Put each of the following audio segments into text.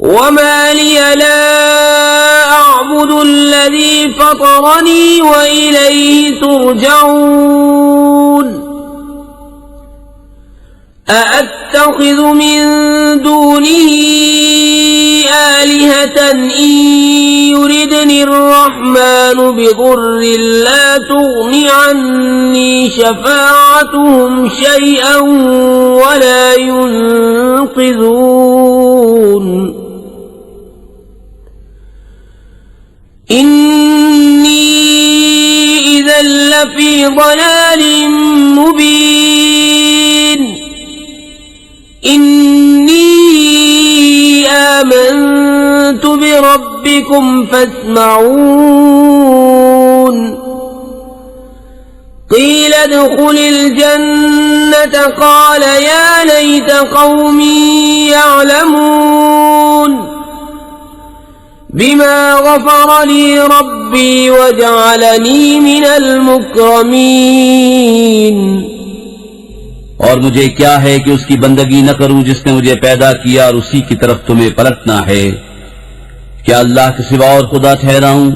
वमा लिया ला अअबुदुल्लज़ी फ़तरनी व इलैहि तुरजऊन अअत्तख़िज़ु मिन दूनिही आलिहतन इन युरिदनिर्रहमानु बिदुर्रिन ला तुग़नि अन्नी शफ़ाअतुहुम शयअन वला युनक़िज़ून इन्नी इज़न लफ़ी ज़लालिन मुबीन इन्नी आमन्तु बिरब्बिकुम फस्मऊन क़ील उद्ख़ुलिल जन्नत क़ाल या लैत क़ौमी यअलमून बिमा ग़फ़र ली रब्बी वजअलनी मिनल मुक्रमीन। और मुझे क्या है कि उसकी बंदगी न करूं जिसने मुझे पैदा किया और उसी की तरफ तुम्हें पलटना है। क्या अल्लाह के सिवा और खुदा ठहराऊं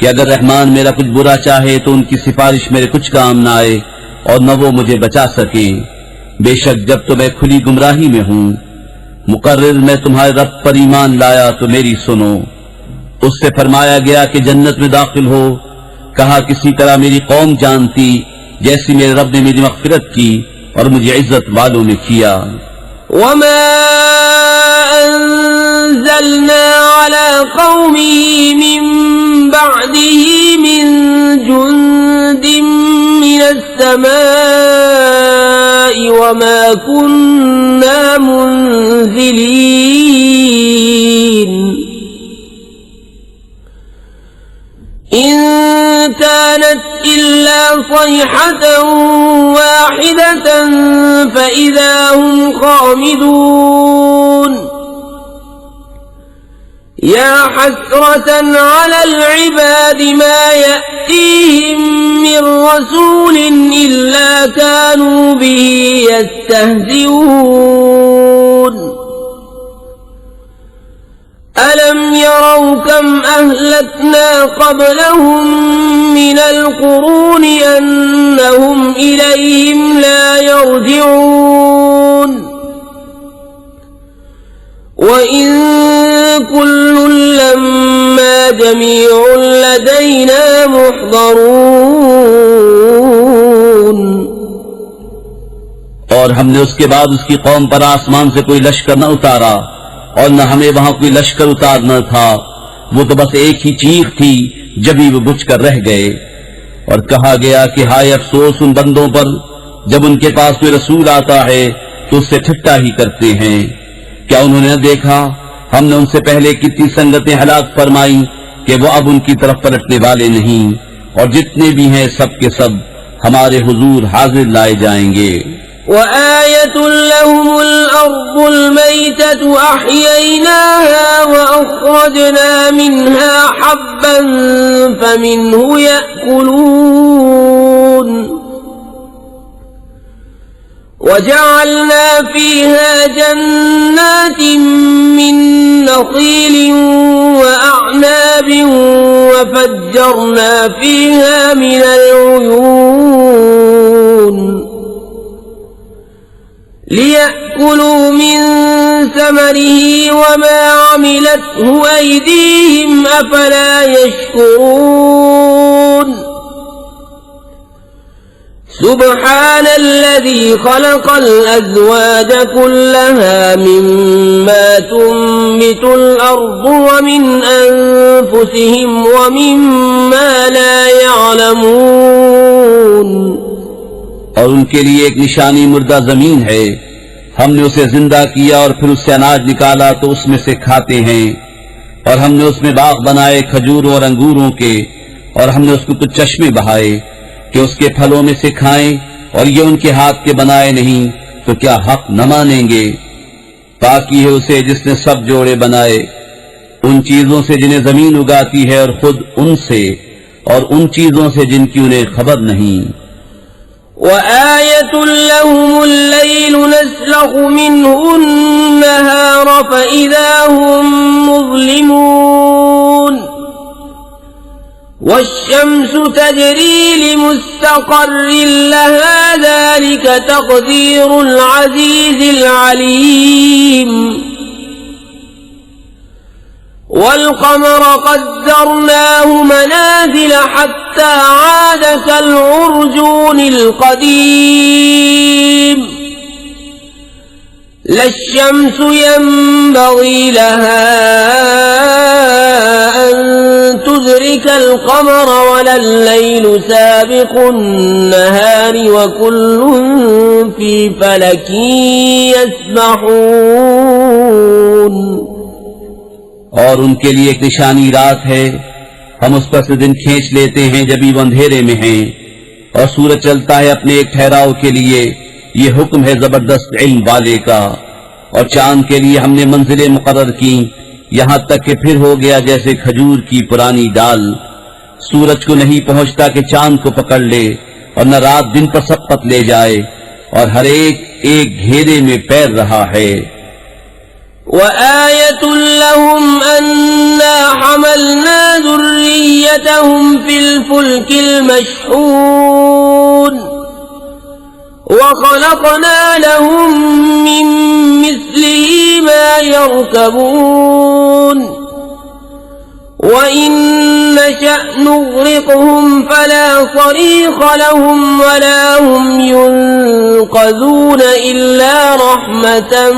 कि अगर रहमान मेरा कुछ बुरा चाहे तो उनकी सिफारिश मेरे कुछ काम न आए और न वो मुझे बचा सके। बेशक जब तो मैं खुली गुमराही में हूं, मुकर्रिर मैं तुम्हारे रब पर ईमान लाया तो मेरी सुनो। उससे फरमाया गया कि जन्नत में दाखिल हो। कहा किसी तरह मेरी कौम जानती जैसी मेरे रब ने मेरी मग़फ़िरत की और मुझे इज्जत वालों में किया। वमा अंज़लना अला क़ौमिही मिन बअदिही मिन जुंदिन मिनस समाई वमा कुन्ना मुनज़िलीन इन कानत इल्ला सयहतन वाहिदतन फ़इज़ा हुम ख़ामिदून या हस्रतन अलल इबादि मा यअतीहिम मिन रसूलिन इल्ला कानू बिही यस्तहज़िऊन अलम यरौ कम अहलकना क़ब्लहुम मिनल क़ुरूनि अन्नहुम इलैहिम ला यरजिऊन व इन कुल्लुन लम्मा जमीउन लदैना मुहज़रून। और हमने उसके बाद उसकी कौम पर आसमान से कोई लश्कर न उतारा और न हमें वहां कोई लश्कर उतारना था। वो तो बस एक ही चीख थी जब ही वो बुझ कर रह गए। और कहा गया कि हाय अफसोस उन बंदों पर जब उनके पास कोई रसूल आता है तो उससे ठट्टा ही करते हैं। क्या उन्होंने न देखा हमने उनसे पहले कितनी संगतें हलाक फरमाई कि वो अब उनकी तरफ पलटने वाले नहीं, और जितने भी हैं सब के सब हमारे हुजूर हाजिर लाए जाएंगे। वआयतुन लहुमुल अर्दुल मैततु अह्यैनाहा वअख़रजना मिन्हा हब्बन फमिन्हु यअकुलून वजअलना फीहा जन्नातिन मिन नख़ीलिन वअअनाबिन वफज्जरना फीहा मिनल उयून लियअकुलू मिन समरिही वमा अमिलतहु अयदीहिम अफला यशकुरून सुब्हानल्लज़ी खलक़ल अज़वाज कुल्लहा मिम्मा तुंबितुल अर्दु व मिन अनफुसिहिम व मिम्मा ला यअलमून। और उनके लिए एक निशानी मुर्दा जमीन है। हमने उसे जिंदा किया और फिर उससे अनाज निकाला तो उसमें से खाते हैं। और हमने उसमें बाग बनाए खजूरों और अंगूरों के, और हमने उसको कुछ चश्मे बहाए कि उसके फलों में से खाएं। और ये उनके हाथ के बनाए नहीं तो क्या हक न मानेंगे। पाकी है उसे जिसने सब जोड़े बनाए उन चीजों से जिन्हें जमीन उगाती है और खुद उनसे, और उन चीजों से जिनकी उन्हें खबर नहीं। وآية لهم الليل نسلخ منه النهار فإذا هم مظلمون والشمس تجري لمستقر لها ذلك تقدير العزيز العليم والقمر قدرناه منازل حتى عاد كالعرجون القديم لا الشمس ينبغي لها أن تدرك القمر ولا الليل سابق النهار وكل في فلك يسبحون और उनके लिए एक निशानी रात है, हम उस पर से दिन खींच लेते हैं जब वो अंधेरे में हैं, और सूरज चलता है अपने एक ठहराव के लिए। ये हुक्म है जबरदस्त इल्म वाले का। और चांद के लिए हमने मंजिलें मुकर्रर की, यहाँ तक कि फिर हो गया जैसे खजूर की पुरानी डाल। सूरज को नहीं पहुंचता कि चांद को पकड़ ले, और न रात दिन पर सबकत ले जाए, और हर एक घेरे में पैर रहा है। وآية لهم أنا حملنا ذريتهم في الفلك المشحون وخلقنا لهم من مثله ما يركبون وإن نشأ نغرقهم فلا صريخ لهم ولا هم ينقذون إلا رحمة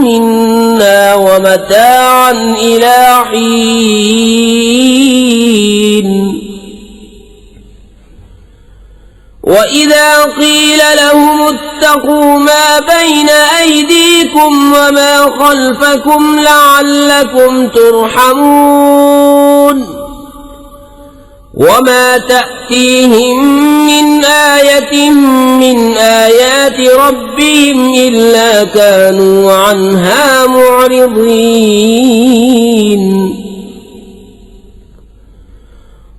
منا ومتاعا إلى حين وإذا قيل لهم اتقوا ما بين أيديكم وما خلفكم لعلكم ترحمون وما تأتيهم من آية من آيات ربهم إلا كانوا عنها معرضين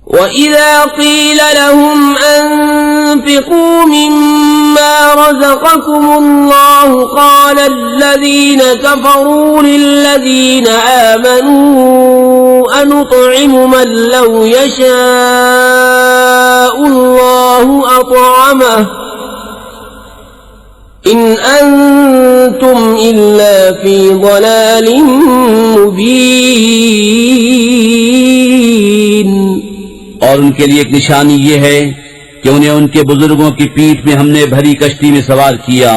وإذا قيل لهم أنفقوا مما رزقكم الله قال الذين كفروا للذين آمنوا أنطعم من لو يشاء الله أطعمه إن أنتم إلا في ضلال مبين और उनके लिए एक निशानी ये है कि उन्हें उनके बुजुर्गों की पीठ में हमने भरी कश्ती में सवार किया,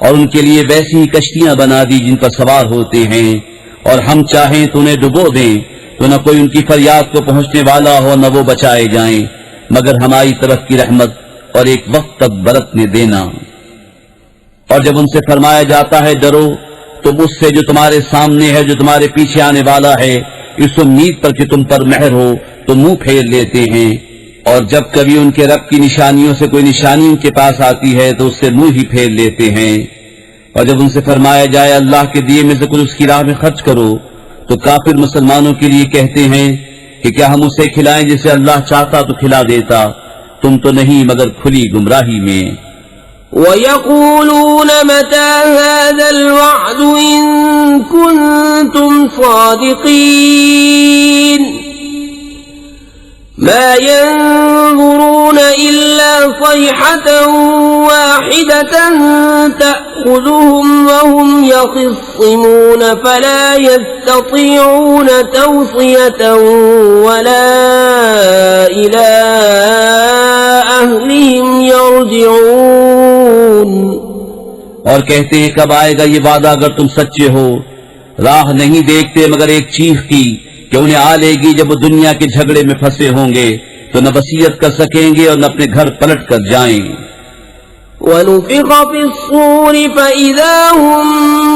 और उनके लिए वैसी ही कश्तियां बना दी जिन पर सवार होते हैं, और हम चाहें तो उन्हें डुबो दें तो न कोई उनकी फरियाद को पहुंचने वाला हो न वो बचाए जाएं, मगर हमारी तरफ की रहमत और एक वक्त तक बरतने देना। और जब उनसे फरमाया जाता है डरो, तो उससे जो तुम्हारे सामने है, जो तुम्हारे पीछे आने वाला है, इस उम्मीद पर कि तुम पर मेहर हो तो मुंह फेर लेते हैं। और जब कभी उनके रब की निशानियों से कोई निशानी उनके पास आती है तो उससे मुंह ही फेर लेते हैं। और जब उनसे फरमाया जाए अल्लाह के दिए में से कुछ उसकी राह में खर्च करो, तो काफिर मुसलमानों के लिए कहते हैं कि क्या हम उसे खिलाएं जिसे अल्लाह चाहता तो खिला देता, तुम तो नहीं मगर खुली गुमराही में। وَيَقُولُونَ مَتَى هَذَا الْوَعْدُ إِن كُنتُمْ صَادِقِينَ مَا يَنظُرُونَ إِلَّا صَيْحَةً وَاحِدَةً تَأْخُذُهُمْ وَهُمْ يَخِصِّمُونَ فَلَا يَسْتَطِيعُونَ تَوْصِيَةً وَلَا إِلَى أَهْلِهِمْ يَرْجِعُونَ और कहते हैं कब आएगा ये वादा अगर तुम सच्चे हो। राह नहीं देखते मगर एक चीख की कि उन्हें आ लेगी जब वो दुनिया के झगड़े में फंसे होंगे, तो न वसीयत कर सकेंगे और न अपने घर पलट कर जाएं। وَنُفِخَ فِي الصُّورِ فَإِذَا هُمْ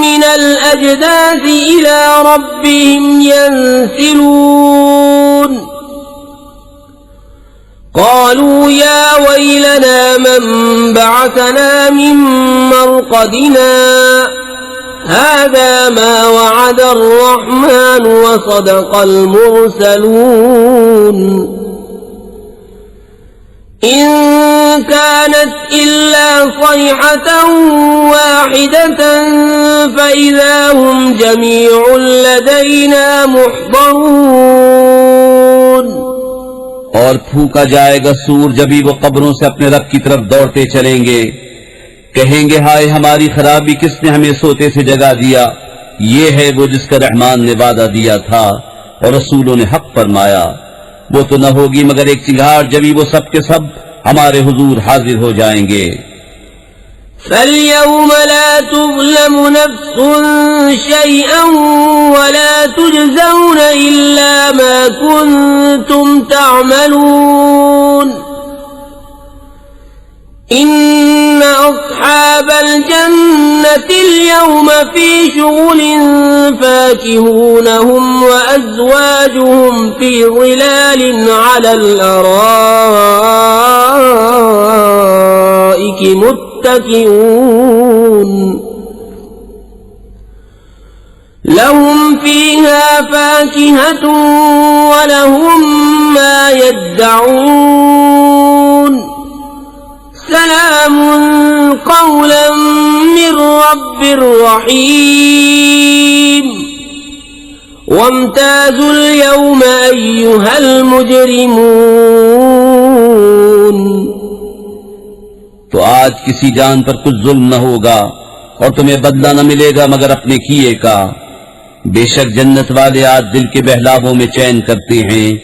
مِنَ الْأَجْدَاثِ إِلَى رَبِّهِمْ يَنْسِلُونَ قالوا يا ويلنا من بعثنا من مرقدنا هذا ما وعد الرحمن وصدق المرسلون إن كانت إلا صيحة واحدة فإذا هم جميع لدينا محضرون। और फूका जाएगा सूर जब भी वो कब्रों से अपने रब की तरफ दौड़ते चलेंगे, कहेंगे हाय हमारी खराबी, किसने हमें सोते से जगा दिया। ये है वो जिसका रहमान ने वादा दिया था और रसूलों ने हक फरमाया। वो तो न होगी मगर एक चिंगार जब वो सब के सब हमारे हुजूर हाजिर हो जाएंगे। فَالْيَوْمَ لَا تُظْلَمُ نَفْسٌ شَيْئًا وَلَا تُجْزَوْنَ إِلَّا مَا كُنتُمْ تَعْمَلُونَ إِنَّ أَصْحَابَ الْجَنَّةِ الْيَوْمَ فِي شُغُلٍ فَاكِهُونَ هُمْ وَأَزْوَاجُهُمْ فِي ظِلَالٍ عَلَى الْأَرَائِكِ متكئون لهم فيها فاكهة ولهم ما يدعون سلام قولا من رب رحيم وامتازوا اليوم أيها المجرمون। तो आज किसी जान पर कुछ जुल्म न होगा और तुम्हें बदला न मिलेगा मगर अपने किए का। बेशक जन्नत वाले आज दिल के बहलावों में चैन करते हैं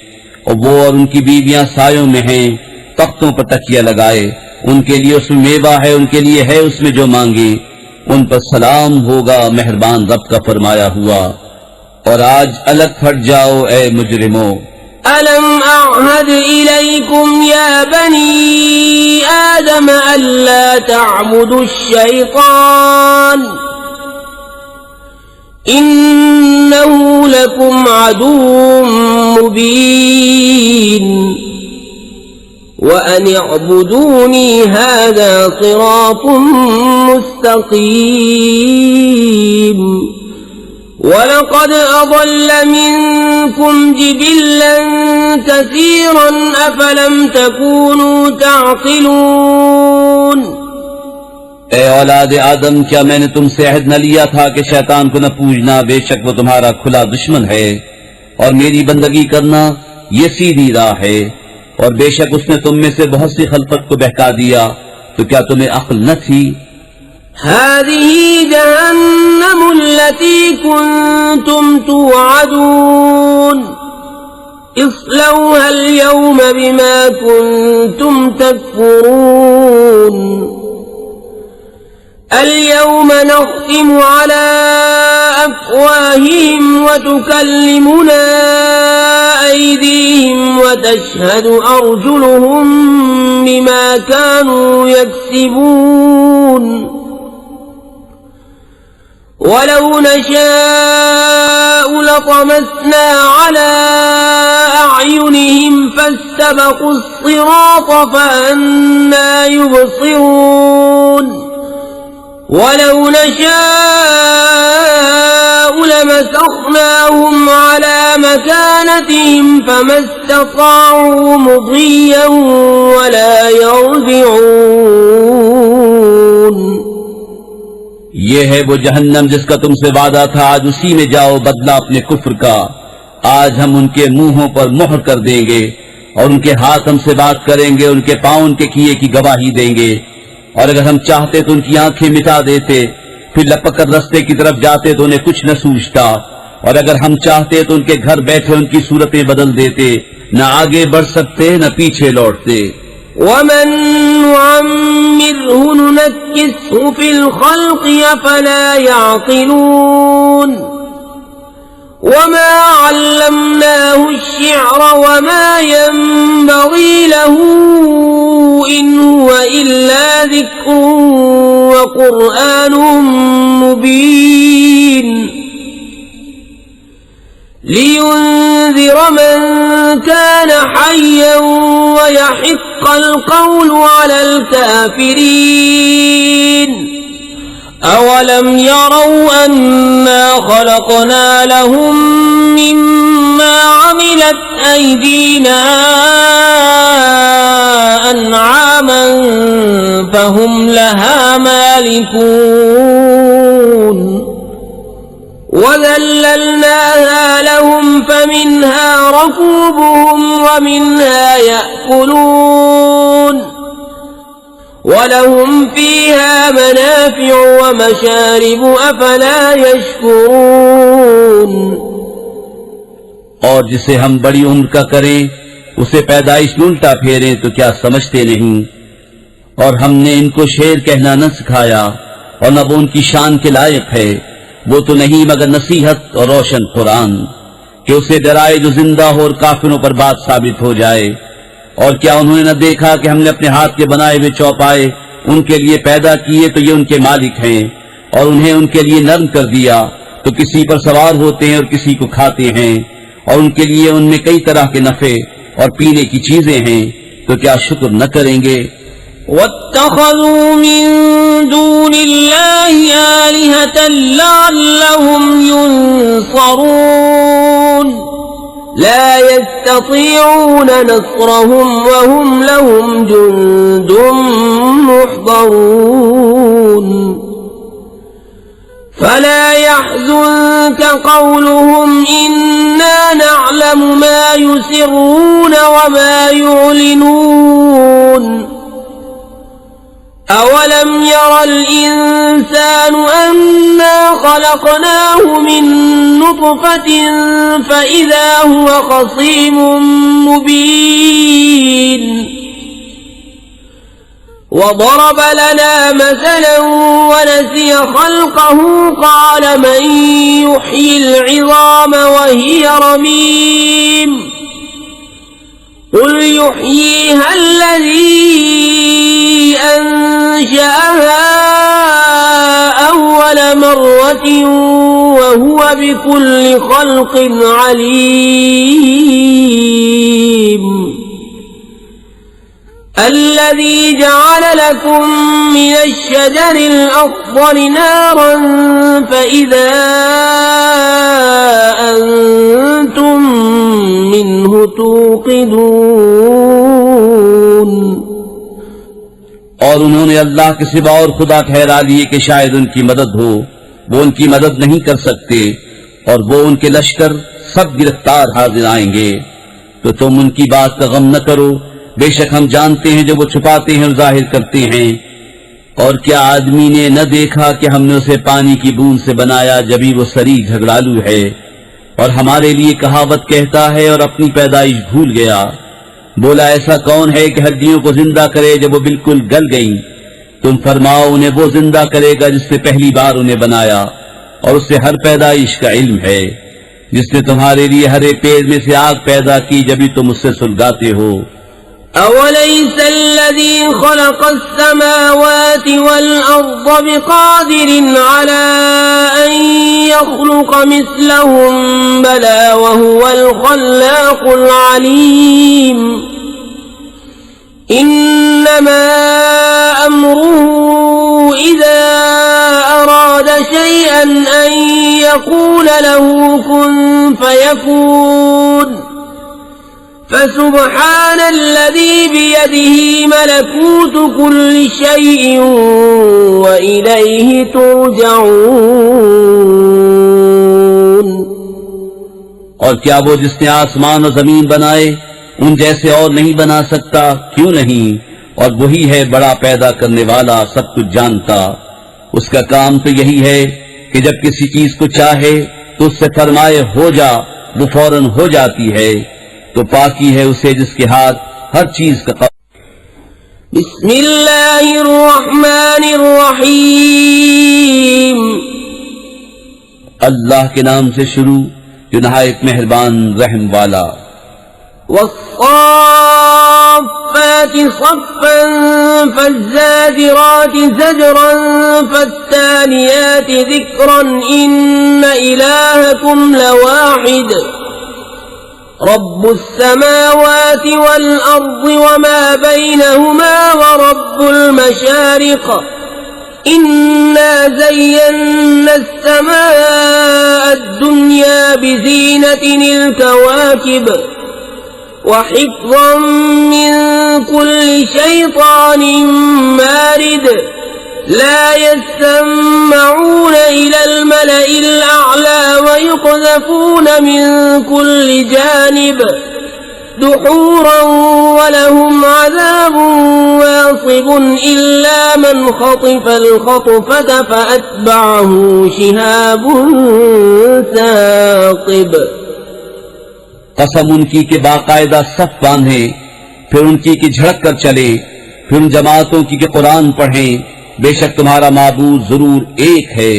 और वो और उनकी बीवियां सायों में हैं, तख्तों पर तकिया लगाए। उनके लिए उसमें मेवा है, उनके लिए है उसमें जो मांगे। उन पर सलाम होगा मेहरबान रब का फरमाया हुआ। और आज अलग फट जाओ ए मुजरिमों। ألم أعهد إليكم يا بني آدم ألا تعبدوا الشيطان إنه لكم عدو مبين وأن اعبدوني هذا صراط مستقيم ولقد أضل منكم جبلا كثيرا أفلم تكونوا تعقلون। ए औलाद आदम, क्या मैंने तुमसे अहद न लिया था कि शैतान को न पूजना, बेशक वो तुम्हारा खुला दुश्मन है और मेरी बंदगी करना ये सीधी राह है। और बेशक उसने तुम में से बहुत सी खलकत को बहका दिया, तो क्या तुम्हें अक्ल न थी। هذه جهنم التي كنتم توعدون اصلوها اليوم بما كنتم تكفرون اليوم نختم على أفواههم وتكلمنا أيديهم وتشهد أرجلهم بما كانوا يكسبون ولو نشاء لطمسنا على أعينهم فاستبقوا الصراط فأنى يبصرون ولو نشاء لمسخناهم على مكانتهم فما استطاعوا مضيا ولا يرجعون। ये है वो जहन्नम जिसका तुमसे वादा था, आज उसी में जाओ बदला अपने कुफ्र का। आज हम उनके मुंहों पर मुहर कर देंगे और उनके हाथ हमसे बात करेंगे, उनके पांव उनके किए की गवाही देंगे। और अगर हम चाहते तो उनकी आंखें मिटा देते, फिर लपक कर रास्ते की तरफ जाते तो उन्हें कुछ न सूझता। और अगर हम चाहते तो उनके घर बैठे उनकी सूरतें बदल देते, न आगे बढ़ सकते न पीछे लौटते। ومن نعمره ننكسه في الخلق أفلا يعقلون وما علمناه الشعر وما ينبغي له إن هو إلا ذكر وقرآن مبين لينذر من كان حيا ويحق القول على الكافرين أولم يروا أنا خلقنا لهم مما عملنا عملت أيدينا أنعاما فهم لها مالكون وذللناها لهم فمنها ركوبهم ومنها يأكلون ولهم فيها منافع ومشارب أفلا يشكرون और जिसे हम बड़ी उम्र का करें उसे पैदाइश में उल्टा फेरें तो क्या समझते नहीं। और हमने इनको शेर कहना न सिखाया और न वो उनकी शान के लायक है, वो तो नहीं मगर नसीहत और रोशन कुरान कि उसे डराए जो जिंदा हो और काफिरों पर बात साबित हो जाए। और क्या उन्होंने न देखा कि हमने अपने हाथ के बनाए हुए चौपाए उनके लिए पैदा किए तो ये उनके मालिक हैं, और उन्हें उनके लिए नर्म कर दिया तो किसी पर सवार होते हैं और किसी को खाते हैं, और उनके लिए उनमें कई तरह के नफे और पीने की चीजें हैं, तो क्या शुक्र न करेंगे। वत्तखज़ू मिन दूनिल्लाहि आलिहतन लअल्लहुम युनसरून ला यस्ततीऊन नस्रहुम वहुम लहुम जुन्दुम मुहज़रून فلا يحزنك قولهم إنا نعلم ما يسرون وما يعلنون أولم ير الإنسان أنا خلقناه من نطفة فإذا هو خصيم مبين وضرب لنا مثلا ونسي خلقه قال من يحيي العظام وهي رميم قل يحييها الذي أنشأها أول مرة وهو بكل خلق عليم الذي جعل لكم من الشجر الأخضر نارا فإذا أنتم منه توقدون। और उन्होंने अल्लाह के सिवा और खुदा ठहरा लिए कि शायद उनकी मदद हो, वो उनकी मदद नहीं कर सकते, और वो उनके लश्कर सब गिरफ्तार हाजिर आएंगे। तो तुम उनकी बात का गम न करो, बेशक हम जानते हैं जो वो छुपाते हैं और जाहिर करते हैं। और क्या आदमी ने न देखा कि हमने उसे पानी की बूंद से बनाया जबी वो शरीक झगड़ालू है, और हमारे लिए कहावत कहता है और अपनी पैदाइश भूल गया। बोला ऐसा कौन है कि हड्डियों को जिंदा करे जब वो बिल्कुल गल गईं। तुम फरमाओ उन्हें वो जिंदा करेगा जिसने पहली बार उन्हें बनाया, और उससे हर पैदाइश का इल्म है, जिसने तुम्हारे लिए हरे पेड़ में से आग पैदा की जबी तुम उससे सुलगाते हो। أوليس الذي خلق السماوات والأرض بقادر على أن يخلق مثلهم بلى وهو الخلاق العليم إنما أمره إذا أراد شيئا أن يقول له كن فيكون فسبحان الذي بيده ملكوت كل شيء وإليه ترجعون। और क्या वो जिसने आसमान और जमीन बनाए उन जैसे और नहीं बना सकता? क्यों नहीं? और वही है बड़ा पैदा करने वाला, सब कुछ जानता। उसका काम तो यही है कि जब किसी चीज को चाहे तो उससे फरमाए हो जा, वो फौरन हो जाती है। तो पाकी है उसे जिसके हाथ हर चीज का। बिस्मिल्लाहिर्रहमानिर्रहीम। अल्लाह के नाम से शुरू जो नहायत मेहरबान रहम वाला। والصافات صفا فالزاجرات زجرا فالتاليات ذكرا إن إلهكم لواحد رب السماوات والأرض وما بينهما ورب المشارق إنا زينا السماء الدنيا بزينة الكواكب وحفظا من كل شيطان مارد لا يسمعون إلى الملأ الأعلى ويقذفون من كل جانب دحورا ولهم عذاب واصب إلا من خطف الخطفة فأتبعه شهاب ثاقب। कसम उनकी के बाकायदा सफ बांधे, फिर उनकी की झड़क कर चले, फिर उन जमातों की के कुरान पढ़ें। बेशक तुम्हारा माबूद जरूर एक है,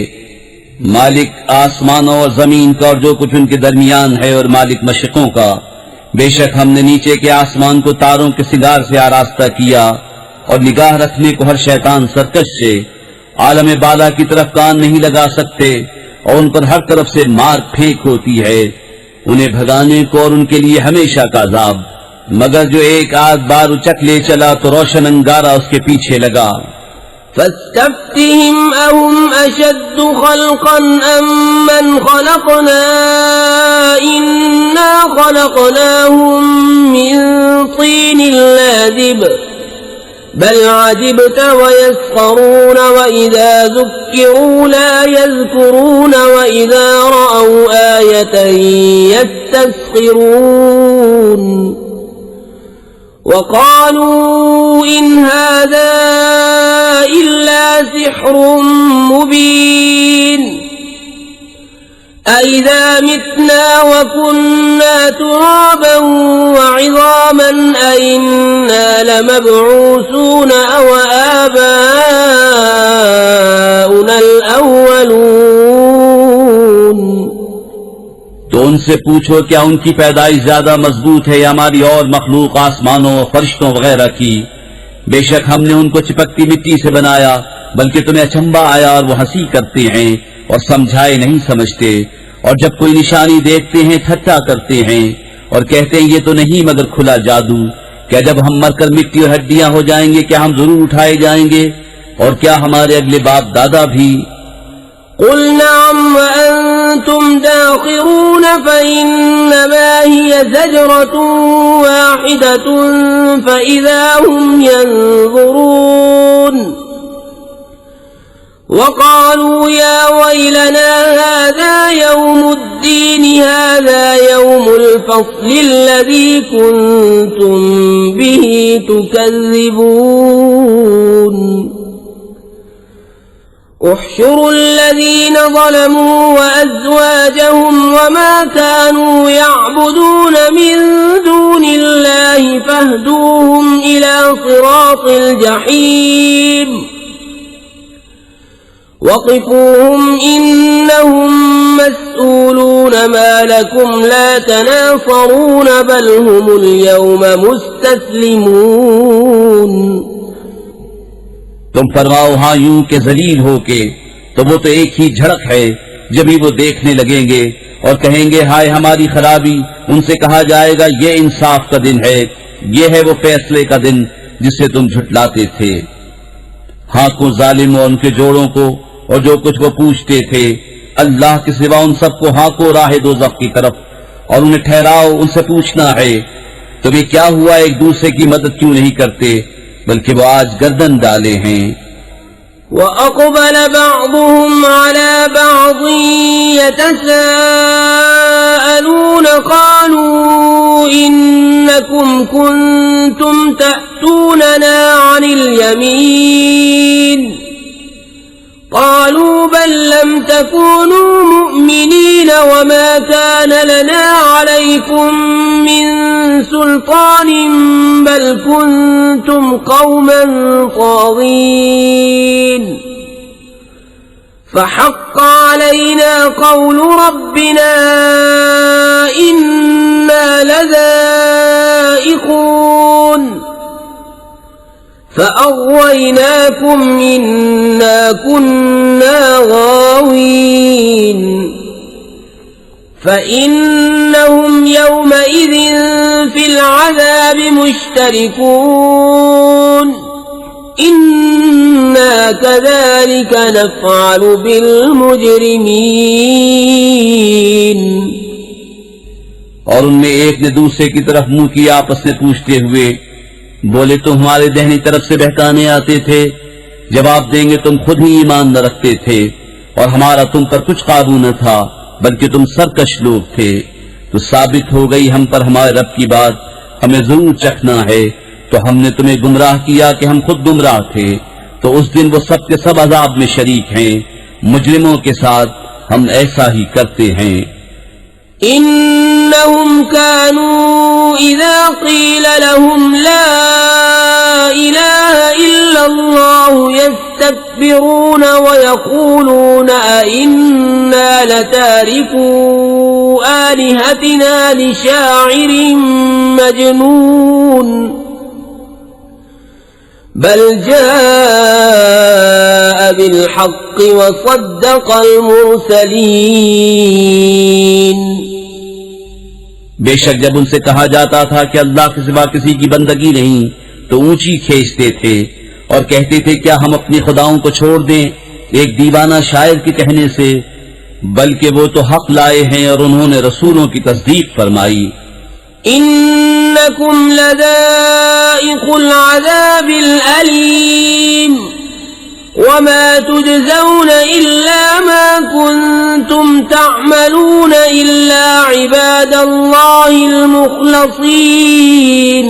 मालिक आसमानों और जमीन का और जो कुछ उनके दरमियान है, और मालिक मशरिकों का। बेशक हमने नीचे के आसमान को तारों के सिंगार से आरास्ता किया और निगाह रखने को हर शैतान सरकश से। आलम बाला की तरफ कान नहीं लगा सकते और उन पर हर तरफ से मार फेंक होती है, उन्हें भगाने को और उनके लिए हमेशा का अजाब। मगर जो एक आध बार उचक ले चला तो रोशन अंगारा उसके पीछे लगा। فاستفتهم أهم أشد خلقا أم من خلقنا إنا خلقناهم من طين لازب بل عجبت ويسخرون وإذا ذكروا لا يذكرون وإذا رأوا آية يستسخرون وقالوا إن هذا إلا سحر مبين أإذا متنا وكنا ترابا وعظاما أإنا لمبعوثون أو آباؤنا الأولون। तो उनसे पूछो क्या उनकी पैदाइश ज्यादा मजबूत है या हमारी और मखलूक आसमानों फरिश्तों वगैरह की। बेशक हमने उनको चिपकती मिट्टी से बनाया, बल्कि तुम्हें अचंबा आया और वो हंसी करते हैं और समझाए नहीं समझते, और जब कोई निशानी देखते हैं ठट्ठा करते हैं और कहते हैं ये तो नहीं मगर खुला जादू। क्या जब हम मरकर मिट्टी और हड्डियां हो जाएंगे क्या हम जरूर उठाए जाएंगे, और क्या हमारे अगले बाप दादा भी। قل نعم وأنتم داخرون فإنما هي زجرة واحدة فإذا هم ينظرون وقالوا يا ويلنا هذا يوم الدين هذا يوم الفصل الذي كنتم به تكذبون احشروا الذين ظلموا وأزواجهم وما كانوا يعبدون من دون الله فاهدوهم إلى صراط الجحيم وقفوهم إنهم مسؤولون ما لكم لا تناصرون بل هم اليوم مستسلمون। तुम फरमाओ हाँ यूं के जलील हो के, तो वो तो एक ही झड़क है। जब ही वो देखने लगेंगे और कहेंगे हाय हमारी खराबी, उनसे कहा जाएगा ये इंसाफ का दिन है, ये है वो फैसले का दिन जिससे तुम झुटलाते थे। हाँ को जालिम और उनके जोड़ों को और जो कुछ वो पूछते थे, अल्लाह के सिवा उन सबको हाँ को राह दोज़ख की तरफ, और उन्हें ठहराओ उनसे पूछना है तुम्हें क्या हुआ, एक दूसरे की मदद क्यों नहीं करते, बल्कि वो आज गर्दन डाले हैं। وأقبل بعضهم على بعض يتساءلون قالوا إنكم كنتم تأتوننا عن اليمين قالوا بل لم تكونوا مؤمنين وما كان لنا عليكم من سلطان بل كنتم قوما طاغين فحق علينا قول ربنا إنا لذائقون فأغويناكم إنا كنا غاوين فإنهم يومئذ في العذاب مشتركون إنا كذلك نفعل بالمجرمين। और उनमें एक ने दूसरे की तरफ मुंह किया आपस में पूछते हुए, बोले तुम हमारे दाहिनी तरफ से बहकाने आते थे, जवाब देंगे तुम खुद ही ईमान न रखते थे और हमारा तुम पर कुछ काबू न था, बल्कि तुम सरकश लोग थे। तो साबित हो गई हम पर हमारे रब की बात, हमें जरूर चखना है। तो हमने तुम्हें गुमराह किया कि हम खुद गुमराह थे। तो उस दिन वो सब के सब अजाब में शरीक हैं। मुजरिमों के साथ हम ऐसा ही करते हैं। इन्नहुम कानू इज़ा क़ील लहुम ला इलाहा इल्लल्लाहु यस्तकबिरून व यक़ूलून अइन्ना लतारिकू आलिहतिना लिशाइरिन मजनून बल जाअ बिलहक़्क़ व सद्दक़ल मुरसलीन। बेशक जब उनसे कहा जाता था कि अल्लाह के सिवा किसी की बंदगी नहीं, तो ऊंची खींचते थे और कहते थे क्या हम अपने खुदाओं को छोड़ दें एक दीवाना शायर के कहने से, बल्कि वो तो हक लाए हैं और उन्होंने रसूलों की तस्दीक फरमाई। इन्नकुम लज़ाइक़ुल अज़ाबिल अलीम वमा तुजज़ौन इल्ला मा कुन्तुम तअमलून इल्ला इबादल्लाहिल मुख़लसीन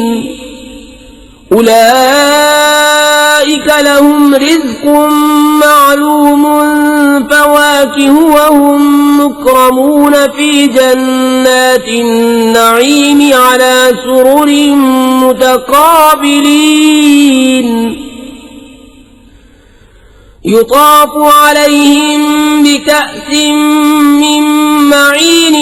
उलाइक लहुम रिज़्क़ुम मालूमुन फवाकिह वहुम मुक्रमून फी जन्नातिन नईम अला सुरुरिन मुतक़ाबिलीन युताफ़ु अलैहिम बिकअसिन मिन मईन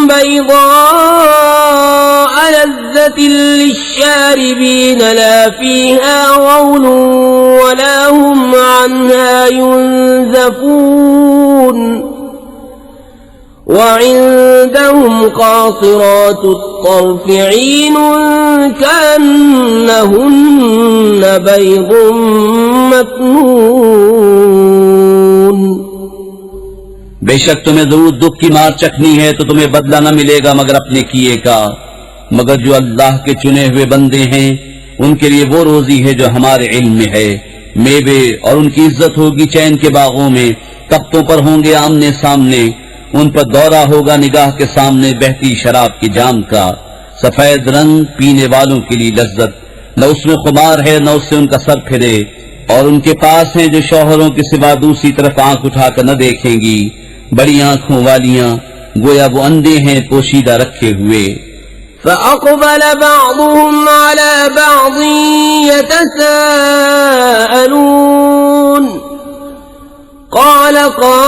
बैज़ाअ लज़्ज़तिन लिश्शारिबीन ला फ़ीहा गौल वला हुम अन्हा युनज़फ़ून वइंदहुम क़ासिरातुत तर्फ़ ईन कअन्नहुन्न बैज़ुम मकनून। बेशक तुम्हें जरूर दुख की मार चखनी है, तो तुम्हें बदला न मिलेगा मगर अपने किए का। मगर जो अल्लाह के चुने हुए बंदे हैं उनके लिए वो रोजी है जो हमारे इल्म में है, मेवे और उनकी इज्जत होगी चैन के बागों में, तख्तों पर होंगे आमने सामने, उन पर दौरा होगा निगाह के सामने बहती शराब की जाम का, सफेद रंग पीने वालों के लिए लज्जत, न उसमें खुमार है न उससे उनका सर फिरे। और उनके पास हैं जो शौहरों के सिवा दूसरी तरफ आंख उठाकर न देखेंगी, बड़ी आंखों वालियां, गोया वो अंधे हैं पोशीदा रखे हुए। فأقبل بعضهم على بعض يتساءلون قال قائل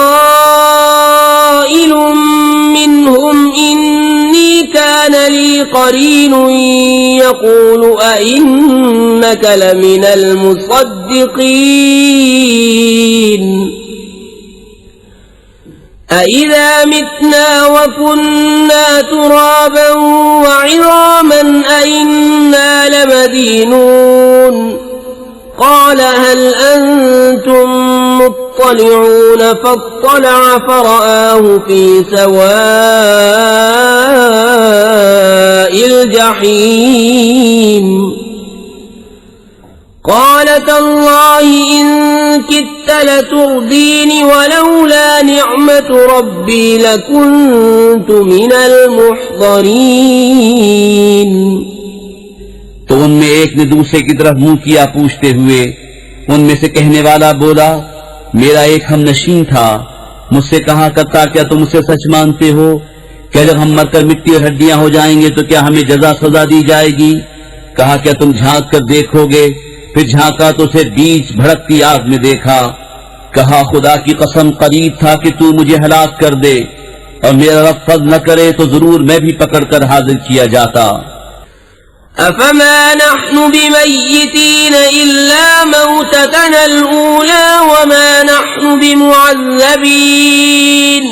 منهم إني كان لي قرين يقول أئنك لمن المصدقين أإذا متنا وكنا ترابا وعظاما أئنا لمدينون قال هل أنتم مطلعون فاطلع فرآه في سواء الجحيم قال تالله إن كدت لتردين ولولا نعمة ربي لكنت من المحضرين। तो उनमें एक ने दूसरे की तरफ मुंह किया पूछते हुए, उनमें से कहने वाला बोला मेरा एक हमनशीन था, मुझसे कहा करता क्या तुम उसे सच मानते हो? क्या जब हम मरकर मिट्टी और हड्डियां हो जाएंगे तो क्या हमें जजा सजा दी जाएगी? कहा क्या तुम झांक कर देखोगे? फिर झांका तो उसे बीच भड़कती आग में देखा। कहा खुदा की कसम करीब था कि तू मुझे हलाक कर दे और मेरा रब फज़्ल न करे तो जरूर मैं भी पकड़कर हाजिर किया जाता। अफमा नहनु बिमय्यतीन इल्ला मौततना अल-ऊला वमा नहनु बिमुअज़्ज़बीन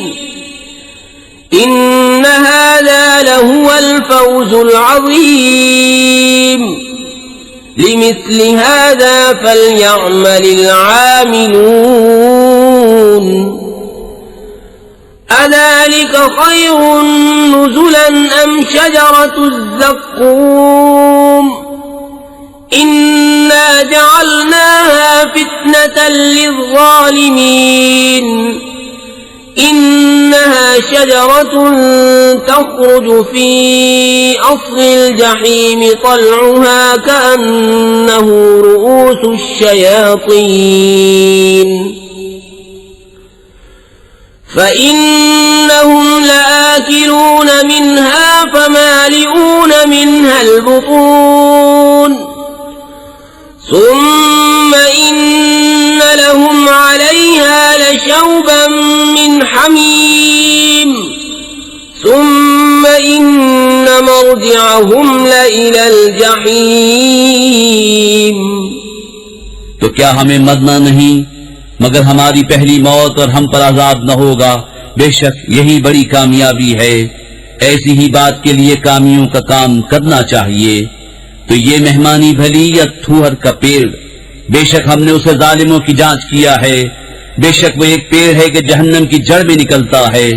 इन्न हाज़ा लहुवल फ़ौज़ुल अज़ीम लिमिस्ल हाज़ा फलयअमलिल आमिलून। أذلك خير نزلا أم شجرة الزقوم إنا جعلناها فتنة للظالمين إنها شجرة تخرج في أصل الجحيم طلعها كأنه رؤوس الشياطين فإنهم لآكلون منها فمالئون منها البطون ثم إن لهم عليها لشوبا من حميم ثم إن مرجعهم لإلى الجحيم तो क्या हमें मरना नहीं मगर हमारी पहली मौत और हम पर आजाब न होगा। बेशक यही बड़ी कामयाबी है। ऐसी ही बात के लिए कामियों का काम करना चाहिए। तो ये मेहमानी भली या थूहर का पेड़, बेशक हमने उसे जालिमों की जांच किया है। बेशक वो एक पेड़ है कि जहन्नम की जड़ में निकलता है,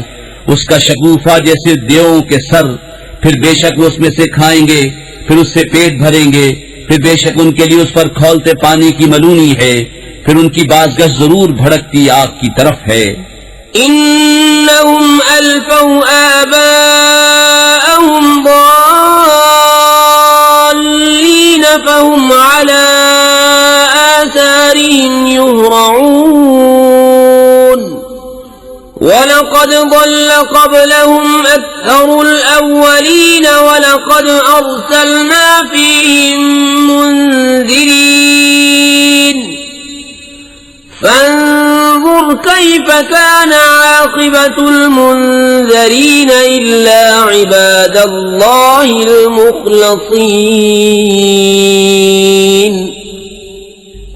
उसका शगुफा जैसे देवों के सर। फिर बेशक वो उसमें से खाएंगे, फिर उससे पेट भरेंगे। फिर बेशक उनके लिए उस पर खौलते पानी की मलूनी है। फिर उनकी बाज़गश जरूर भड़कती आग की तरफ है। इन्नहुम अल्फौ आबाअहुम ضالين فهم على آثارهم يهرعون ولقد ضل قبلهم أكثر الأولين ولقد أرسلنا فيهم منذرين فانظر كيف كان عاقبة المنذرين إلا عباد الله المخلصين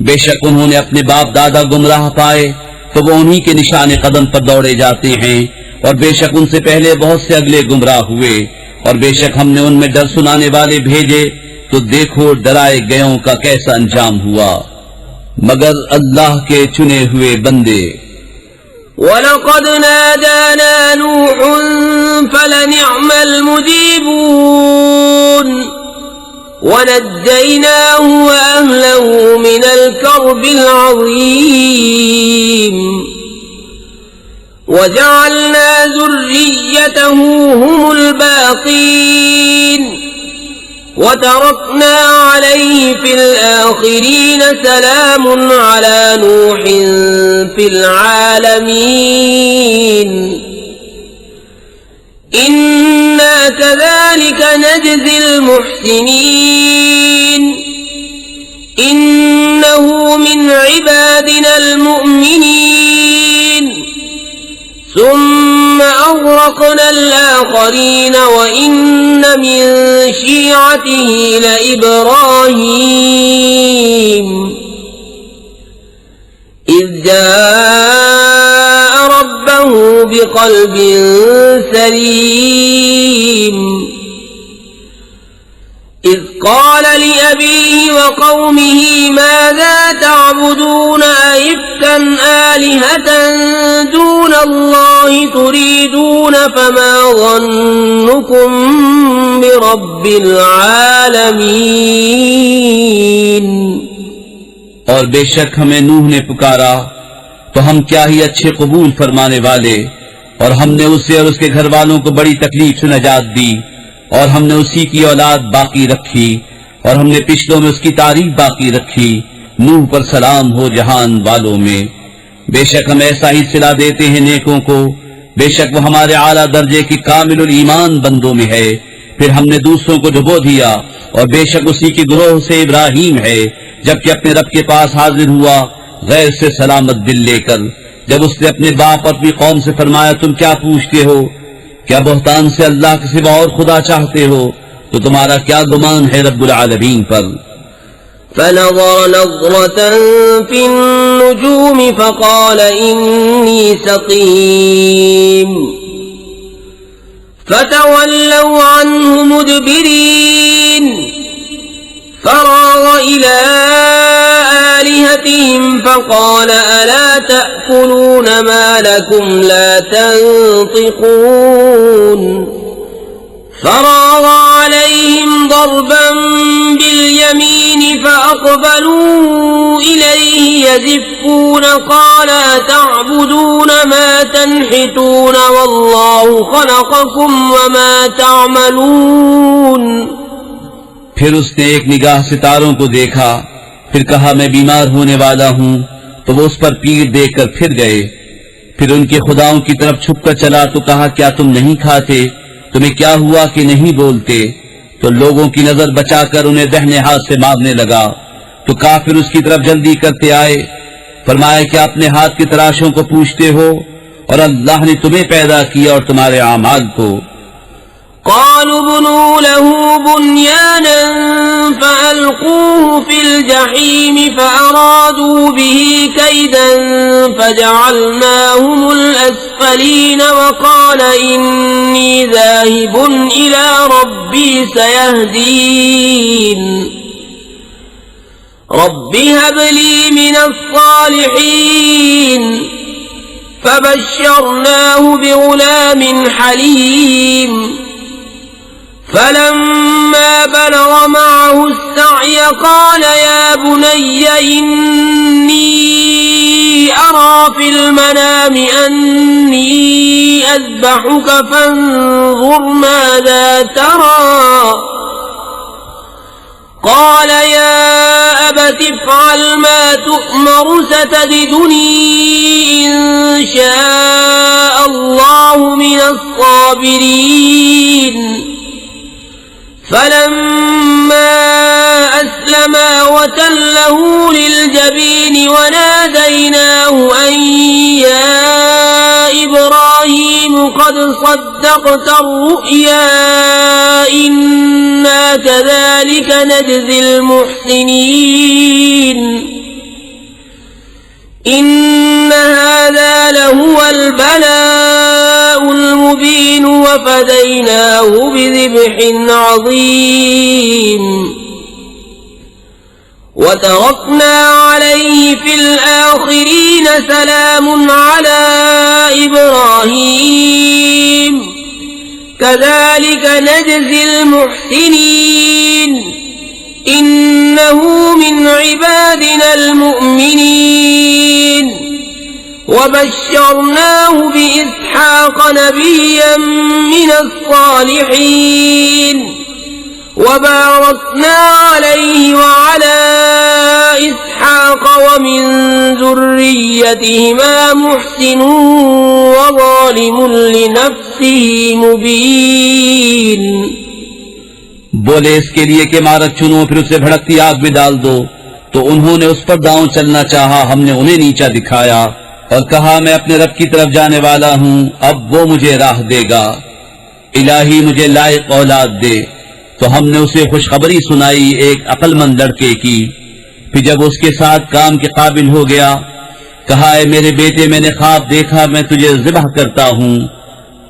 बेशक उन्होंने अपने बाप दादा गुमराह पाए तो वो उन्हीं के निशाने कदम पर दौड़े जाते हैं, और बेशक उनसे पहले बहुत से अगले गुमराह हुए। और बेशक हमने उनमें डर सुनाने वाले भेजे तो देखो डराए गयों का कैसा अंजाम हुआ। मगर अल्लाह के चुने हुए बंदे। वलक़द नादाना नूह फलनिअम अलमुजीबून वनज्जयनाहु वअहलहु मिनल कर्बिल अज़ीम वजअलना ज़ुर्रिय्यतहु हुमुल बाक़ीन وتركنا عليه في الآخرين سلام على نوح في العالمين إنا كذلك نجزي المحسنين إنه من عبادنا المؤمنين ثم أغرقنا الآخرين وإن من شيعته لإبراهيم إذ جاء ربه بقلب سليم إذ قال لأبيه وقومه ماذا تعبدون أئفكا آلهة دون الله تريدون فما ظنكم برب العالمين और बेशक हमें नूह ने पुकारा तो हम क्या ही अच्छे कबूल फरमाने वाले, और हमने उसे और उसके घर वालों को बड़ी तकलीफ से नजात दी, और हमने उसी की औलाद बाकी रखी, और हमने पिछलों में उसकी तारीफ बाकी रखी। नूह पर सलाम हो जहान वालों में। बेशक हम ऐसा ही सिला देते हैं नेकों को, बेशक वो हमारे आला दर्जे की कामिलुल ईमान बंदों में है। फिर हमने दूसरों को डुबो दिया, और बेशक उसी के ग्रोह से इब्राहीम है, जबकि अपने रब के पास हाजिर हुआ गैर से सलामत दिल लेकर। जब उसने अपने बाप और अपनी कौम से फरमाया तुम क्या पूछते हो, क्या बहुतान से अल्लाह के सिवा और खुदा चाहते हो, तो तुम्हारा क्या गुमान है रब्बुल आलमीन पर। فنظر نظرة في النجوم فقال إني سقيم فتولوا عنه مدبرين فراغ إلى آلهتهم فقال ألا تأكلون ما لكم لا تنطقون فراغ عليهم ضربا باليمين فأقبلوا إليه يزفون قال أتعبدون ما تنحتون والله خلقكم وما تعملون फिर उसने एक निगाह सितारों को देखा, फिर कहा मैं बीमार होने वाला हूँ, तो वो उस पर पीठ देकर फिर गए। फिर उनके खुदाओं की तरफ छुपकर चला तो कहा क्या तुम नहीं खाते, तुम्हें क्या हुआ कि नहीं बोलते? तो लोगों की नजर बचाकर उन्हें दाहिने हाथ से मारने लगा। तो काफिर उसकी तरफ जल्दी करते आए, फरमाया कि अपने हाथ की तराशों को पूछते हो और अल्लाह ने तुम्हें पैदा किया और तुम्हारे आमाल को। قالوا ابنوا له بنيانا فألقوه في الجحيم فأرادوا به كيدا فجعلناهم الأسفلين وقال إني ذاهب إلى ربي سيهدين رب هب لي من الصالحين فبشرناه بغلام حليم فلما بلغ معه السعي قال يا بني إني أرى في المنام أني أذبحك فانظر ماذا ترى قال يا أبت افعل ما تؤمر ستجدني إن شاء الله من الصابرين فلما أسلما وتله للجبين وناديناه أن يا إبراهيم قد صدقت الرؤيا إنا كذلك نجزي المحسنين إن هذا لهو البلاء المبين وفديناه بذبح عظيم وتركنا عليه في الآخرين سلام على إبراهيم كذلك نجزي المحسنين إنه من عبادنا المؤمنين وبشرناه بإسحاق نبيا من الصالحين وباركنا عليه وعلى إسحاق ومن ذريتهما محسن وظالم لنفسه مبين बोले इसके लिए कि मारक चुनो फिर उसे भड़कती आग में डाल दो। तो उन्होंने उस पर दांव चलना चाहा, हमने उन्हें नीचा दिखाया और कहा मैं अपने रब की तरफ जाने वाला हूँ, अब वो मुझे राह देगा। इलाही मुझे लायक औलाद दे। तो हमने उसे खुशखबरी सुनाई एक अक्लमंद लड़के की। फिर जब उसके साथ काम के काबिल हो गया, कहा है मेरे बेटे मैंने ख्वाब देखा, मैं तुझे ज़िबह करता हूँ,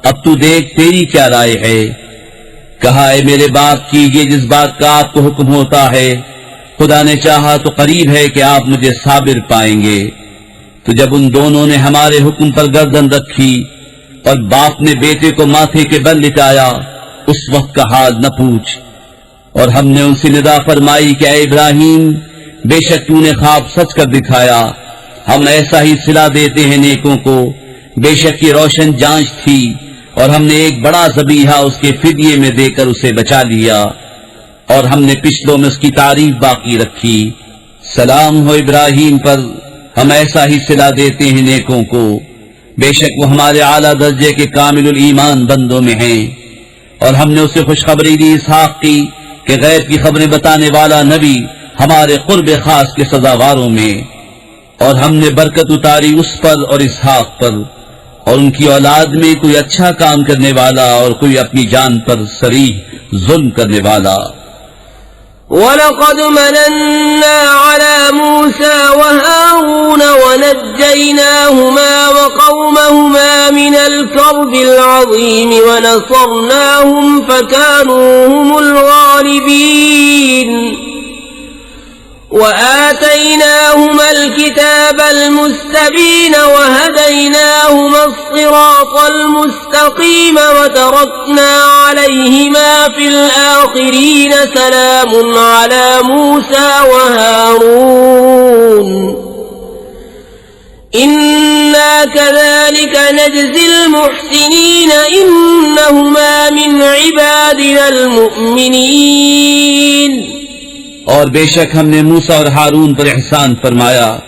अब तू देख तेरी क्या राय है। कहा है मेरे बाप कीजिए जिस बात का आपको हुक्म होता है, खुदा ने चाहा तो करीब है कि आप मुझे साबिर पाएंगे। तो जब उन दोनों ने हमारे हुक्म पर गर्दन रखी और बाप ने बेटे को माथे के बल लिटाया, उस वक्त का हाल न पूछ। और हमने उनसे निदा फरमाई कि ऐ इब्राहिम बेशक तूने ख्वाब सच कर दिखाया, हम ऐसा ही सिला देते हैं नेकों को। बेशक ये रोशन जांच थी और हमने एक बड़ा ज़बीहा उसके फिदिये में देकर उसे बचा लिया और हमने पिछलों में उसकी तारीफ बाकी रखी। सलाम हो इब्राहिम पर, हम ऐसा ही सिला देते हैं नेकों को। बेशक वो हमारे आला दर्जे के कामिलुल ईमान बंदों में हैं। और हमने उसे खुशखबरी दी इसहाक की कि गैब की खबरें बताने वाला नबी हमारे कुर्ब खास के सजावारों में। और हमने बरकत उतारी उस पर और इसहाक पर, और उनकी औलाद में कोई अच्छा काम करने वाला और कोई अपनी जान पर सरीह जुल्म करने वाला। वलक़द मनन्ना अला मूसा व हारून वनज्जयनाहुमा व क़ौमहुमा मिनल कर्बिल अज़ीम व नसरनाहुम फकानू हुमुल गालिबीन। وآتيناهما الكتاب المستبين وهديناهما الصراط المستقيم وتركنا عليهما في الآخرين سلام على موسى وهارون إنا كذلك نجزي المحسنين إنهما من عبادنا المؤمنين और बेशक हमने मूसा और हारून पर एहसान फरमाया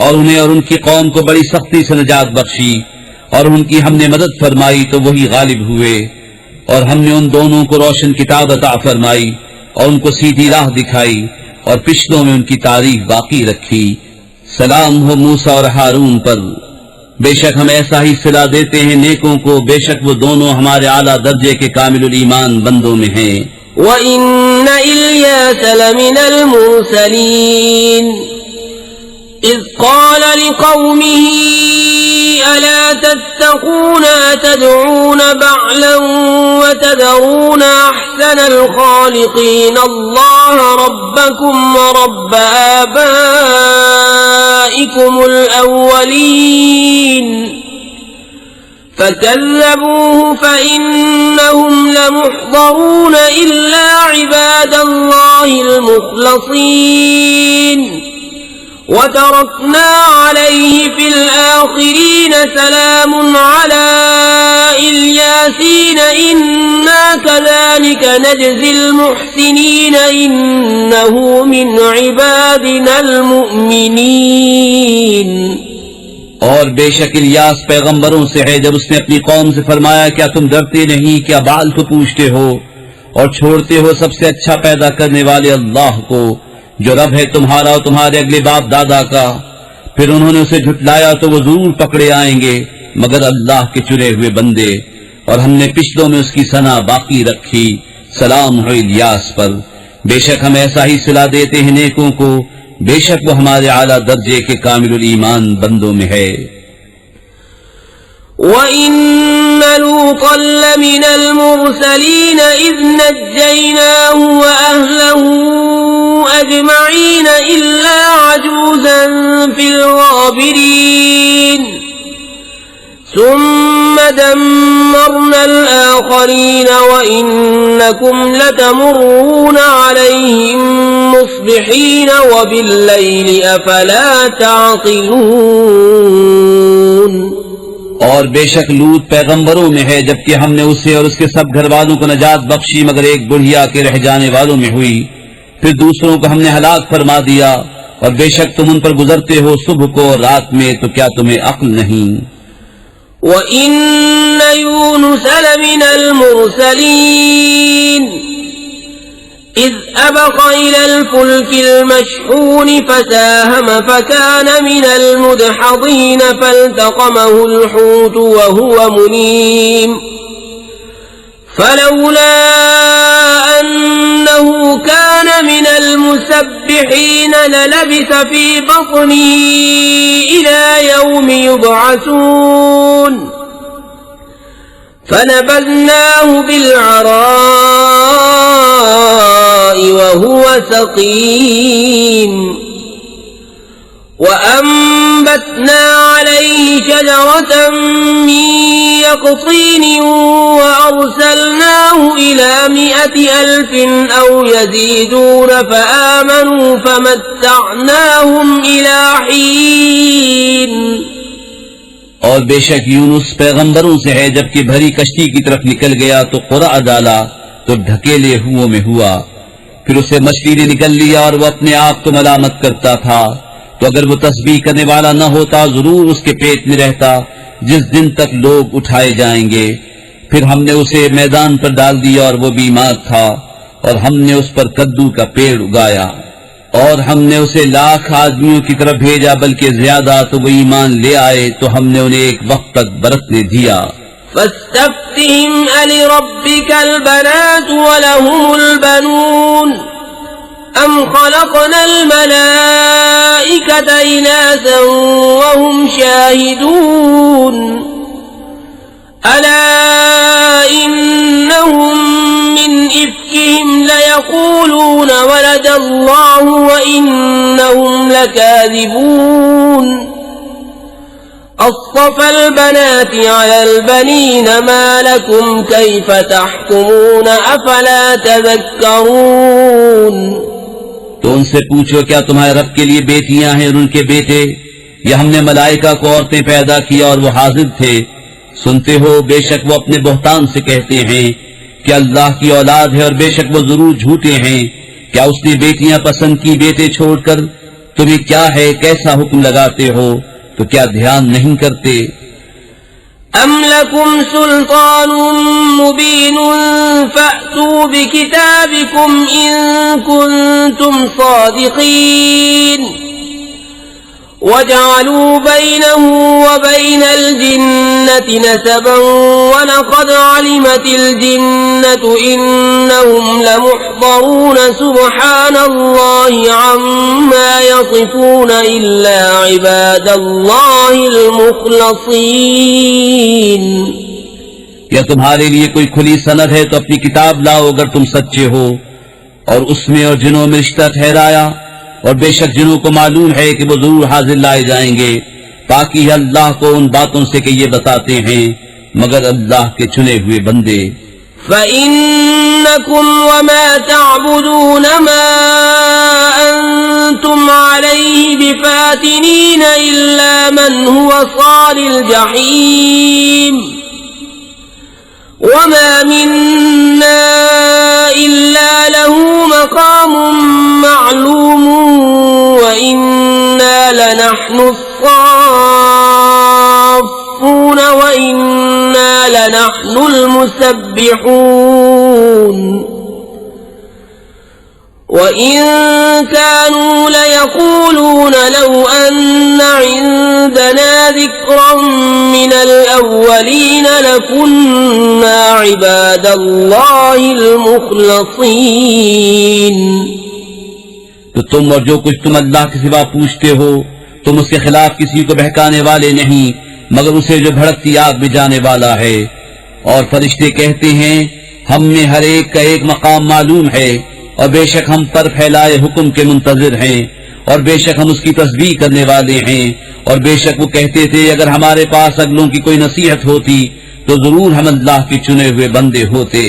और उन्हें और उनकी कौम को बड़ी सख्ती से निजात बख्शी और उनकी हमने मदद फरमाई तो वही गालिब हुए और हमने उन दोनों को रोशन किताब अता फरमाई और उनको सीधी राह दिखाई और पिछलों में उनकी तारीफ बाकी रखी। सलाम हो मूसा और हारून पर। बेशक हम ऐसा ही सिला देते हैं नेकों को, बेशक वो दोनों हमारे आला दर्जे के कामिलुल ईमान बंदों में हैं। وإن إلياس لمن المرسلين إذ قال لقومه ألا تتقون تدعون بعلا وتذرون أحسن الخالقين الله ربكم ورب آبائكم الأولين فكذبوه فإنهم لمحضرون إلا عباد الله المخلصين وتركنا عليه في الآخرين سلام على الياسين إنا كذلك نجزي المحسنين إنه من عبادنا المؤمنين और बेशक इलियास पैगंबरों से है जब उसने अपनी कौम से फरमाया क्या तुम डरते नहीं, क्या बाल को पूछते हो और छोड़ते हो सबसे अच्छा पैदा करने वाले अल्लाह को जो रब है तुम्हारा और तुम्हारे अगले बाप दादा का। फिर उन्होंने उसे झुटलाया तो वो जरूर पकड़े आएंगे मगर अल्लाह के चुने हुए बंदे, और हमने पिछलों में उसकी सना बाकी रखी। सलाम हो इलियास पर। बेशक हम ऐसा ही सिला देते हैं नेकों को, बेशक वो हमारे आला दर्जे के कामिलुल ईमान बंदों में है। وَإِنَّ لُوطًا لَّمِنَ الْمُرْسَلِينَ إِذْ نَجَّيْنَاهُ وَأَهْلَهُ أَجْمَعِينَ إِلَّا عَجُوزًا فِي الْغَابِرِينَ ثُمَّ دَمَّرْنَا الْآخَرِينَ وَإِنَّكُمْ لَتَمُرُّونَ عَلَيْهِم مُّصْبِحِينَ وَبِاللَّيْلِ أَفَلَا تَعْقِلُونَ और बेशक लूत पैगंबरों में है जबकि हमने उसे और उसके सब घर वालों को नजात बख्शी मगर एक बुढ़िया के रह जाने वालों में हुई। फिर दूसरों को हमने हलाक फरमा दिया और बेशक तुम उन पर गुजरते हो सुबह को और रात में, तो क्या तुम्हें अक्ल नहीं। وَإِنَّ يُونُسَ لَمِنَ الْمُرْسَلِينَ إِذْ أَبَقَ إِلَى الْفُلْكِ الْمَشْحُونِ فَسَاهَمَ فَكَانَ مِنَ الْمُدْحَضِينَ فَالْتَقَمَهُ الْحُوتُ وَهُوَ مُلِيمٌ فَلَوْلَا أَنَّهُ كَانَ مِنَ الْمُسَبِّحِينَ لَلَبِثَ فِي بَطْنِهِ إِلَى يَوْمِ يُبْعَثُونَ فَنَبَذْنَاهُ بِالْعَرَاءِ وَهُوَ سَقِيمٌ وَأَنبَتْنَا عَلَيْهِ شَجَرَةً مِّن يَقْطِينٍ وَأَرْسَلْنَاهُ إِلَى 100,000 أَوْ يَزِيدُونَ فَآمَنُوا فَمَتَّعْنَاهُمْ إِلَى حِينٍ और बेशक यूनुस पैगंबरों से है जबकि भरी कश्ती की तरफ निकल गया तो कुरा डाला तो ढकेले हुओं में हुआ। फिर उसे मछली ने निकल लिया और वो अपने आप को मलामत करता था। तो अगर वो तस्बीह करने वाला न होता जरूर उसके पेट में रहता जिस दिन तक लोग उठाए जाएंगे। फिर हमने उसे मैदान पर डाल दिया और वो बीमार था और हमने उस पर कद्दू का पेड़ उगाया और हमने उसे 1,00,000 आदमियों की तरफ भेजा बल्कि ज्यादा, तो वो ईमान ले आए तो हमने उन्हें एक वक्त तक बरतने दिया। فاستفتهم ألربك البنات ولهم البنون أم خلقنا الملائكة إناثا وهم شاهدون ألا إنهم من إفكهم ليقولون ولد الله الله وإنهم لكاذبون أصطفى البنات على البنين ما لكم كيف تحكمون أفلا تذكرون तो उनसे पूछो क्या तुम्हारे रब के लिए बेटियां हैं और उनके बेटे, या हमने मलाइका को औरतें पैदा किया और वो हाजिर थे। सुनते हो बेशक वो अपने बोहतान से कहते हैं कि अल्लाह की औलाद है और बेशक वो जरूर झूठे हैं। क्या उसने बेटियां पसंद की बेटे छोड़कर? तुम्हें क्या है, कैसा हुक्म लगाते हो? तो क्या ध्यान नहीं करते? أم لكم سلطان مبين فأتوا بكتابكم إن كنتم صادقين وجعلوا بينه وبين الجنة نسبا ولقد علمت الجنة إنهم لمحضرون سبحان الله عما يصفون إلا عباد الله المخلصين या तुम्हारे लिए कोई खुली सनद है तो अपनी किताब लाओ अगर तुम सच्चे हो, और उसमें और जिनों में रिश्ता ठहराया, और बेशक जिन्हों को मालूम है कि वो जरूर हाजिर लाए जाएंगे। ताकि अल्लाह को उन बातों से कि ये बताते हैं मगर अल्लाह के चुने हुए बंदे। فإنكم وما تعبدون ما أنتم عليه بفاتنين إلا من هو صال الجحيم وما منا إلا له مقام معلوم وإنا لنحن الصافون وإنا لنحن المسبحون وإن كانوا ليقولون لو أن عندنا ذكرا من الأولين لكنا عباد الله المخلصين तो तुम और जो कुछ तुम अल्लाह के सिवा पूछते हो, तुम उसके खिलाफ किसी को बहकाने वाले नहीं मगर उसे जो भड़कती आग में जाने वाला है। और फरिश्ते कहते हैं हमने हर एक का एक मकाम मालूम है, और बेशक हम पर फैलाए हुक्म के मुंतजिर हैं, और बेशक हम उसकी तस्बीह करने वाले हैं। और बेशक वो कहते थे अगर हमारे पास अगलों की कोई नसीहत होती तो जरूर हम अल्लाह के चुने हुए बंदे होते।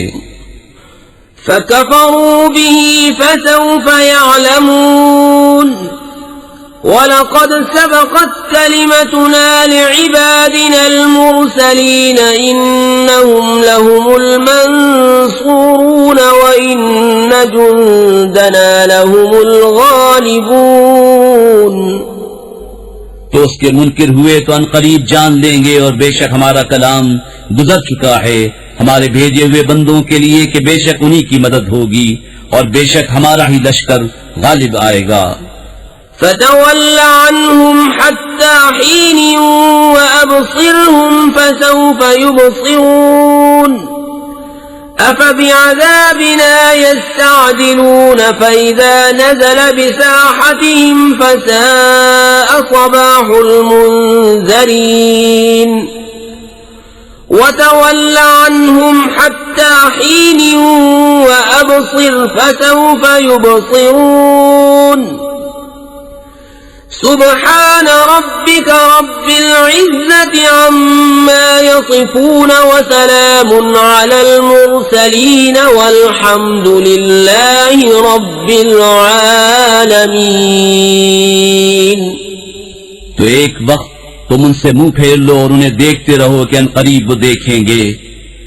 فكفروا به فسوف يعلمون ولقد سبقت كلمتنا لعبادنا المرسلين إنهم لهم المنصورون وإن جندنا لهم الغالبون तो उसके मुनकिर हुए तो अनकरीब जान लेंगे, और बेशक हमारा कलाम गुजर चुका है हमारे भेजे हुए बंदों के लिए कि बेशक उन्हीं की मदद होगी और बेशक हमारा ही लश्कर गालिब आएगा। فتول عنهم حتى حين وأبصرهم فسوف يبصرون أفبعذابنا يستعجلون فإذا نزل بساحتهم فساء صباح المنذرين وتول عنهم حتى حين وأبصر فسوف يبصرون سبحان ربك رب العزة عما يصفون وسلام على المرسلين والحمد لله رب العالمين। तो एक वक्त तुम उनसे मुंह फेर लो और उन्हें देखते रहो कि अनकरीब वो देखेंगे।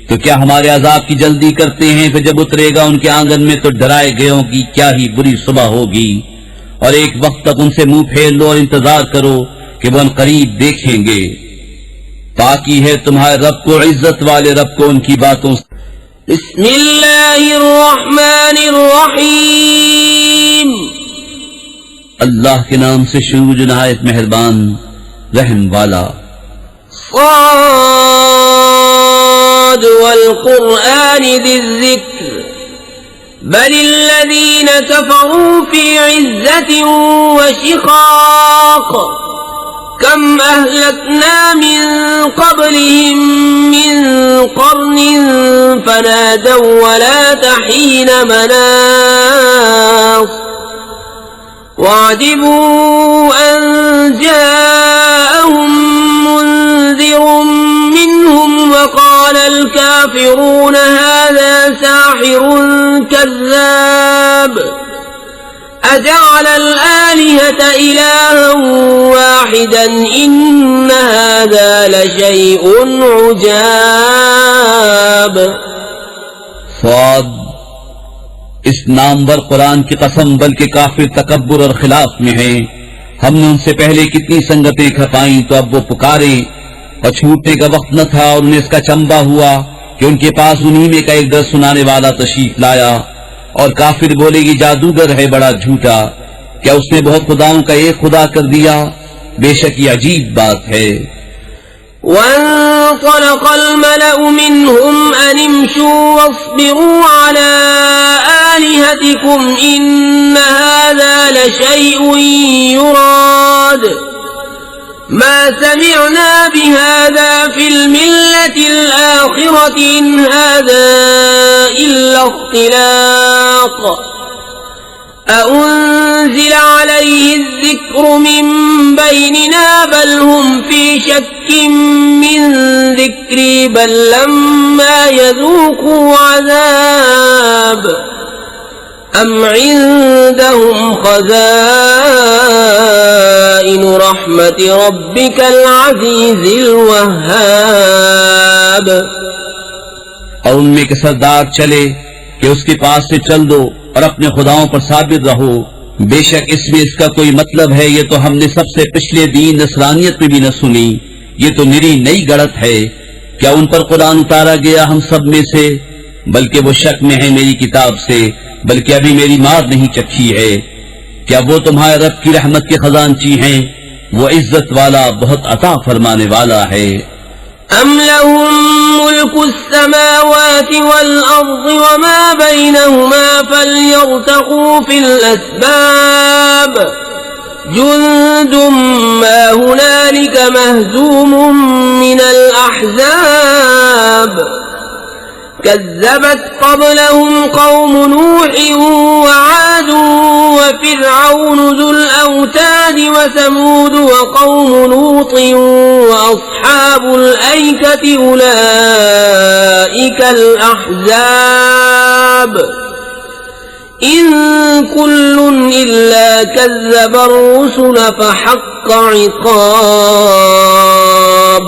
तो क्या हमारे अजाब की जल्दी करते हैं, फिर जब उतरेगा उनके आंगन में तो डराए गयों की क्या ही बुरी सुबह होगी। और एक वक्त तक उनसे मुंह फेर लो और इंतजार करो कि वो अनकरीब देखेंगे। ताकि है तुम्हारे रब को, इज्जत वाले रब को उनकी बातों से। बिस्मिल्लाहिर्रहमानिर्रहीम, अल्लाह के नाम से शुरू जो नहायत मेहरबान रहम वाला। साद वल कुरआन दिज़्ज़िक्र बल الذين كفروا في عزة وشقاق كم أهلكنا من قبلهم من قرن فنادوا ولا تحين مناص وعجبوا أن جاءهم منذر منهم وقال الكافرون هذا ساحر كذاب أجعل الآلهة إلها واحدا إن هذا لشيء عجاب. स्वाद इस नामवर कुरान की कसम, बल्कि काफिर तकब्बुर और खिलाफ में हैं। हमने उनसे पहले कितनी संगतें खपाई तो अब वो पुकारे, और छूटने का वक्त न था और उन्हें इसका चंबा हुआ कि उनके पास उन्हीं में का एक दर सुनाने वाला तशरीफ लाया। और काफिर बोलेगी जादूगर है बड़ा झूठा, क्या उसने बहुत खुदाओं का एक खुदा कर दिया? बेशक ये अजीब बात है। وانطلق الملأ منهم أن امشوا واصبروا على آلهتكم إن هذا لشيء يراد ما سمعنا بهذا في الملة الآخرة إن هذا إلا اختلاق أأنزل عليه الذكر من بيننا بل هم في شك من ذكري بل لما يذوقوا عذاب أم عندهم خزائن رحمة ربك العزيز الوهاب. और उनमें के सरदार चले कि उसके पास से चल दो और अपने खुदाओं पर साबित रहो, बेशक इसमें इसका कोई मतलब है, ये तो हमने सबसे पिछले दीन नसरानियत में भी न सुनी, ये तो निरी नई गढ़त है। क्या उन पर कुरान उतारा गया हम सब में से? बल्कि वो शक में है मेरी किताब से, बल्कि अभी मेरी मार नहीं चखी है। क्या वो तुम्हारे रब की रहमत के खजानची हैं? वो इज्जत वाला बहुत अता फरमाने वाला है। أم لهم ملك السماوات والأرض وما بينهما فليرتقوا في الأسباب جند ما هنالك مهزوم من الأحزاب كذبت قبلهم قوم نوح وعاد وفرعون ذو الأوتاد وثمود وقوم لوط وأصحاب الأيكة أولئك الأحزاب إن كل إلا كذب الرسل فحق عقاب.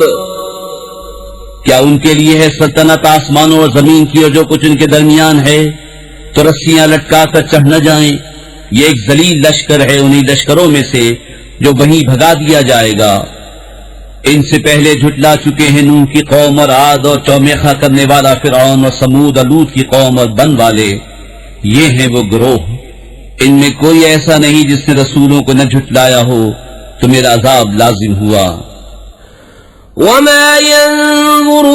क्या उनके लिए है सल्तनत आसमानों और जमीन की और जो कुछ उनके दरमियान है? तो रस्सियां लटका कर चढ़ न जाएं। ये एक जलील लश्कर है उन्हीं लश्करों में से जो वहीं भगा दिया जाएगा। इनसे पहले झुटला चुके हैं नूह की कौम और आद और चौमेखा करने वाला फिरौन और समूद और लूत की कौम और बन वाले। ये हैं वो गिरोह, इनमें कोई ऐसा नहीं जिसने रसूलों को न झुटलाया हो तो मेरा अजाब लाजिम हुआ। وما ينظر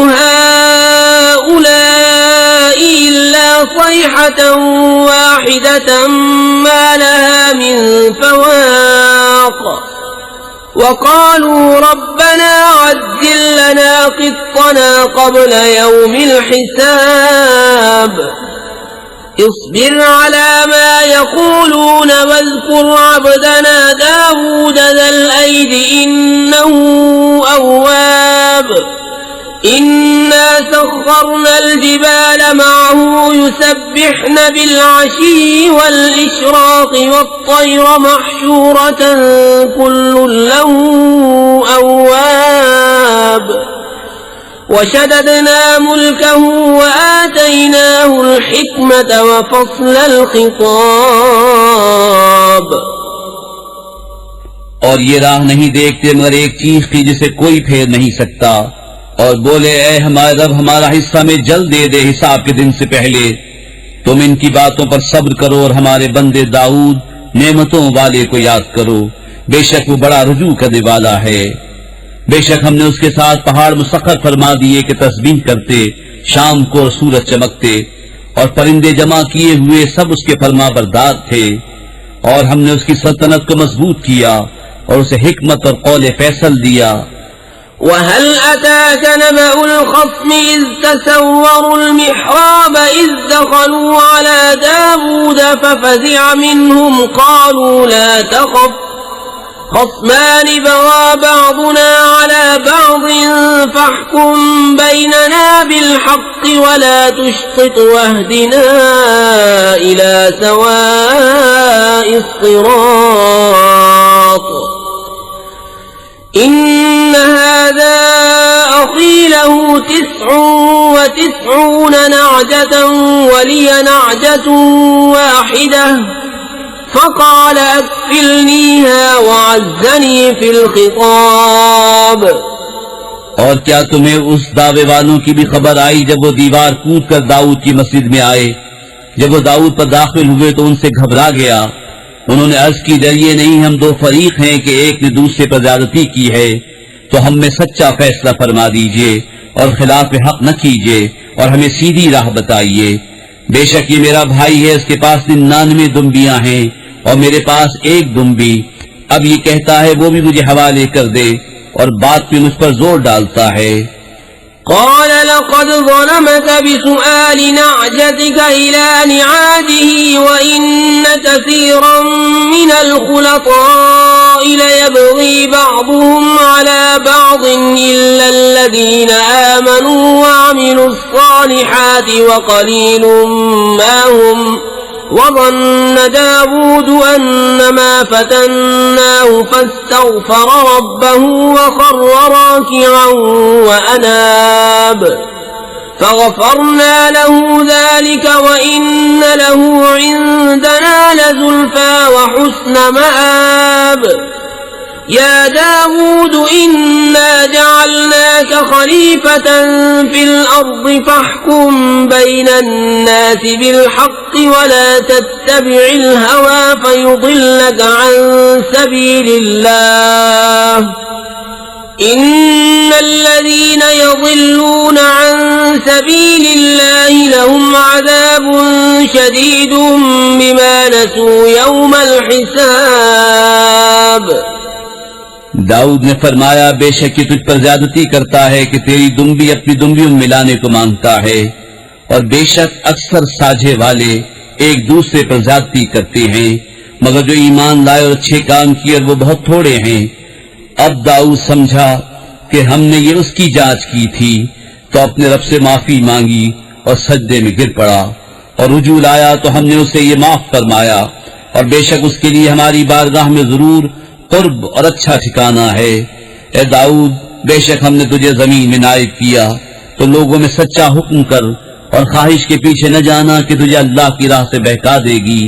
هؤلاء إلا صيحة واحدة ما لها من فواق وقالوا ربنا عجل لنا قطنا قبل يوم الحساب اصبر على ما يقولون واذكر عبدنا داود ذا الأيد إنه أواب إنا سخرنا الجبال معه يسبحن بالعشي والإشراق والطير محشورة كل له أواب وشددنا ملكه وآتيناه الحكمة وفصل الخطاب. और ये राह नहीं देखते मगर एक चीज की जिसे कोई फेर नहीं सकता, और बोले ऐ हमारे रब हमारा हिस्सा में जल दे दे हिसाब के दिन से पहले। तुम इनकी बातों पर सब्र करो और हमारे बंदे दाऊद नेमतों वाले को याद करो, बेशक वो बड़ा रुजू करने वाला है। बेशक हमने उसके साथ पहाड़ मुसख्खर फरमा दिए कि तस्बीह करते, शाम को और सूरज चमकते, और परिंदे जमा किए हुए सब उसके फरमा बरदार थे। और हमने उसकी सल्तनत को मजबूत किया और उसे हिकमत और कौल फैसल दिया। وهل أتاك نبأ الخصم إذ تسوروا المحراب إذ دخلوا على داود ففزع منهم قالوا لا تخف خصمان بغى بعضنا على بعض فاحكم بيننا بالحق ولا تشطط واهدنا إلى سواء الصراط إن هذا أخي له 99 نعجة ولي نعجة واحدة فقال أكفلنيها وعزني في الخطاب. और क्या तुम्हें उस दावे वालों की भी खबर आई जब वो दीवार कूद कर दाऊद की मस्जिद में आए? जब वो दाऊद पर दाखिल हुए तो उनसे घबरा गया। उन्होंने अर्ज की, डरिए नहीं, हम दो फरीक हैं कि एक ने दूसरे पर ज्यादती की है, तो हम में सच्चा फैसला फरमा दीजिए और खिलाफ हक न कीजिए और हमें सीधी राह बताइए। बेशक ये मेरा भाई है, इसके पास 99 दुम्बियां हैं और मेरे पास एक दुम्बी। अब ये कहता है वो भी मुझे हवाले कर दे और बात में मुझ पर जोर डालता है। قال لقد ظلمك بسؤال نعجتك إلى نعاجه وإن كثيرا من الخلطاء ليبغي بعضهم على بعض إلا الذين آمنوا وعملوا الصالحات وقليل ما هم وظن داود أنما فتناه فاستغفر ربه وخر راكعا وأناب فغفرنا له ذلك وإن له عندنا لزلفى وحسن مآب. يا داود إنا جعلناك خليفة في الأرض فاحكم بين الناس بالحق ولا تتبع الهوى فيضلك عن سبيل الله إن الذين يضلون عن سبيل الله لهم عذاب شديد بما نسوا يوم الحساب. दाऊद ने फरमाया, बेशक ये तुझ पर ज्यादती करता है कि तेरी दुम्बी अपनी दुम्बियों में मिलाने को मांगता है और बेशक अक्सर साझे वाले एक दूसरे पर ज्यादती करते हैं, मगर जो ईमान लाए और अच्छे काम किए वो बहुत थोड़े हैं। अब दाऊद समझा कि हमने ये उसकी जांच की थी तो अपने रब से माफी मांगी और सजदे में गिर पड़ा और रुजू लाया तो हमने उसे ये माफ फरमाया और बेशक उसके लिए हमारी बारगाह में जरूर कुर्ब और अच्छा ठिकाना है। ए दाऊद, बेशक हमने तुझे जमीन में नायब किया तो लोगों में सच्चा हुक्म कर और ख्वाहिश के पीछे न जाना कि तुझे अल्लाह की राह से बहका देगी।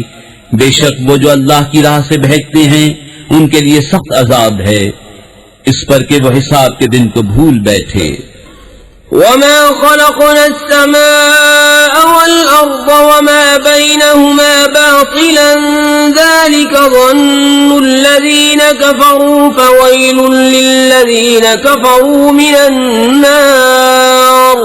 बेशक वो जो अल्लाह की राह से बहकते हैं उनके लिए सख्त अजाब है, इस पर कि वो हिसाब के दिन को भूल बैठे। وما خلقنا السماء والأرض وما بينهما باطلا ذلك ظن الذين كفروا فويل للذين كفروا من النار.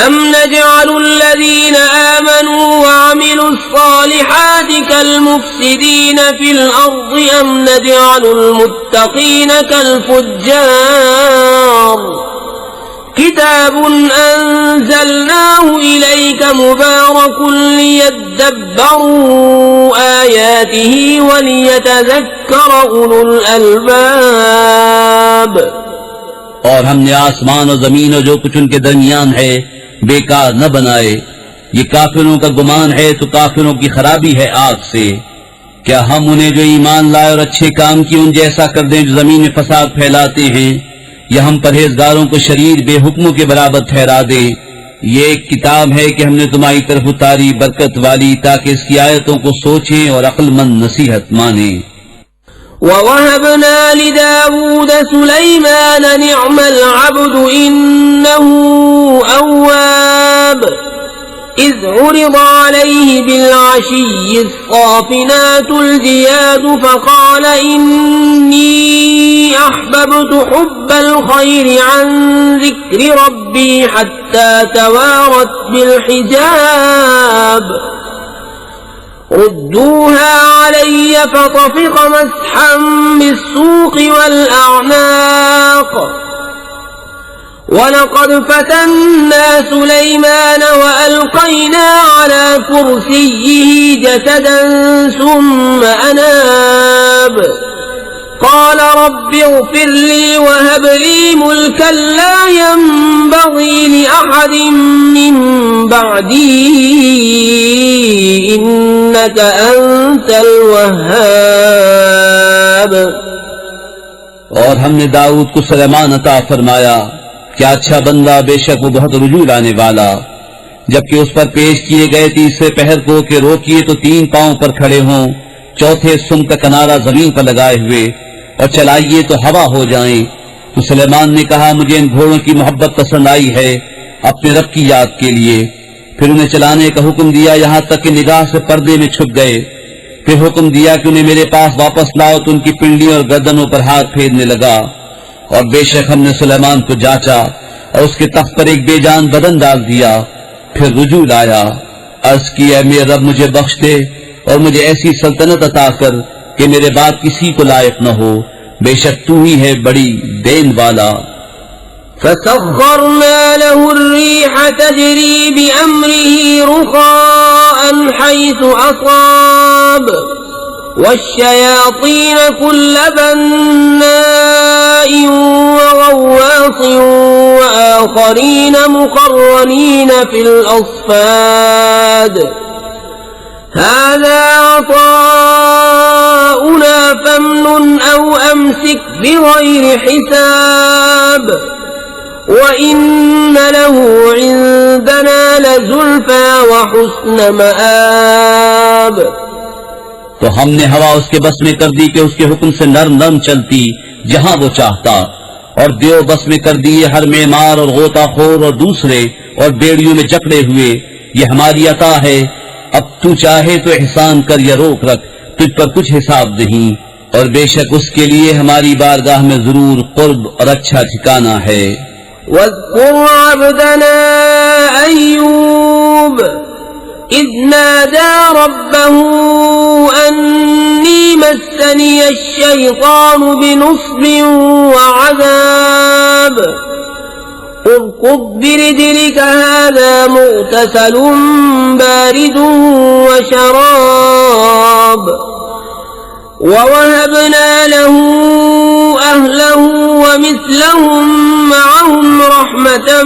أم نجعل الذين آمنوا وعملوا الصالحات كالمفسدين في الأرض أم نجعل المتقين كالفجار. كتاب أنزلناه إليك مبارك ليدبروا آياته وليتذكر أولو الألباب. और हमने आसमान और जमीन और जो कुछ उनके दरमियान है बेकार न बनाए। ये काफिरों का गुमान है तो काफिरों की खराबी है आग से। क्या हम उन्हें जो ईमान लाए और अच्छे काम किए उन जैसा कर दें जो जमीन में फसाद फैलाते हैं, या हम परहेजगारों को शरीर बेहुक्मों के बराबर ठहरा दें? ये एक किताब है कि हमने तुम्हारी तरफ उतारी बरकत वाली, ताकि इसकी आयतों को सोचें और अक्लमंद नसीहत माने। ووهبنا لداود سليمان نعم العبد إنه أواب. إذ عرض عليه بالعشي الصافنات الجياد فقال إني أحببت حب الخير عن ذكر ربي حتى توارت بالحجاب. ردوها علي فطفق مسحا بالسوق والأعناق ولقد فتنا سليمان وألقينا على كرسيه جسدا ثم أناب قال رب اغفر لي وهب لي ملكا لا ينبغي لأحد من بعدي إنك أنت الوهاب। और हमने दाऊद को सुलेमान अता फरमाया, क्या अच्छा बंदा, बेशक वो बहुत रुजू लाने वाला। जबकि उस पर पेश किए गए तीसरे पहर को कि रोकिए तो 3 पांव पर खड़े हों, चौथे सुम का किनारा जमीन पर लगाए हुए, और चलाइए तो हवा हो जाएं। तो सुलेमान ने कहा, मुझे इन घोड़ों की मोहब्बत पसंद आई है अपने रब की याद के लिए। फिर उन्हें चलाने का हुक्म दिया यहाँ तक कि निगाह से पर्दे में छुप गए। फिर हुक्म दिया कि उन्हें मेरे पास वापस लाओ, तो उनकी पिंडलियों और गर्दनों पर हाथ फेरने लगा। और बेशक हमने सुलेमान को जांचा और उसके तख्त पर एक बेजान बदन डाल दिया। फिर रुजू लाया, अर्ज किया, मेरे रब मुझे बख्श दे और मुझे ऐसी सल्तनत अता कर कि मेरे बाद किसी को लायक न हो, बेशक तू ही है बड़ी देन वाला। فسخرنا له الريح تجري بأمره رخاء حيث أصاب والشياطين كل بناء وغواص وآخرين مقرنين في الأصفاد هذا عطاؤنا فامنن أو أمسك بغير حساب وإن له عندنا لزلفى وحسن مآب। तो हमने हवा उसके बस में कर दी कि उसके हुक्म से नरम नरम चलती जहां वो चाहता, और देव बस में कर दिए हर मेमार और गोताखोर और दूसरे और बेड़ियों में जकड़े हुए। ये हमारी अता है, अब तू चाहे तो एहसान कर या रोक रख, तुझ पर कुछ हिसाब नहीं, और बेशक उसके लिए हमारी बारगाह में जरूर कुर्ब और अच्छा ठिकाना है। واذكر عبدنا أيوب إذ نادى ربه أني مسني الشيطان بنصب وعذاب اركض برجلك هذا مغتسل بارد وشراب ووهبنا له أهله ومثلهم معهم رحمة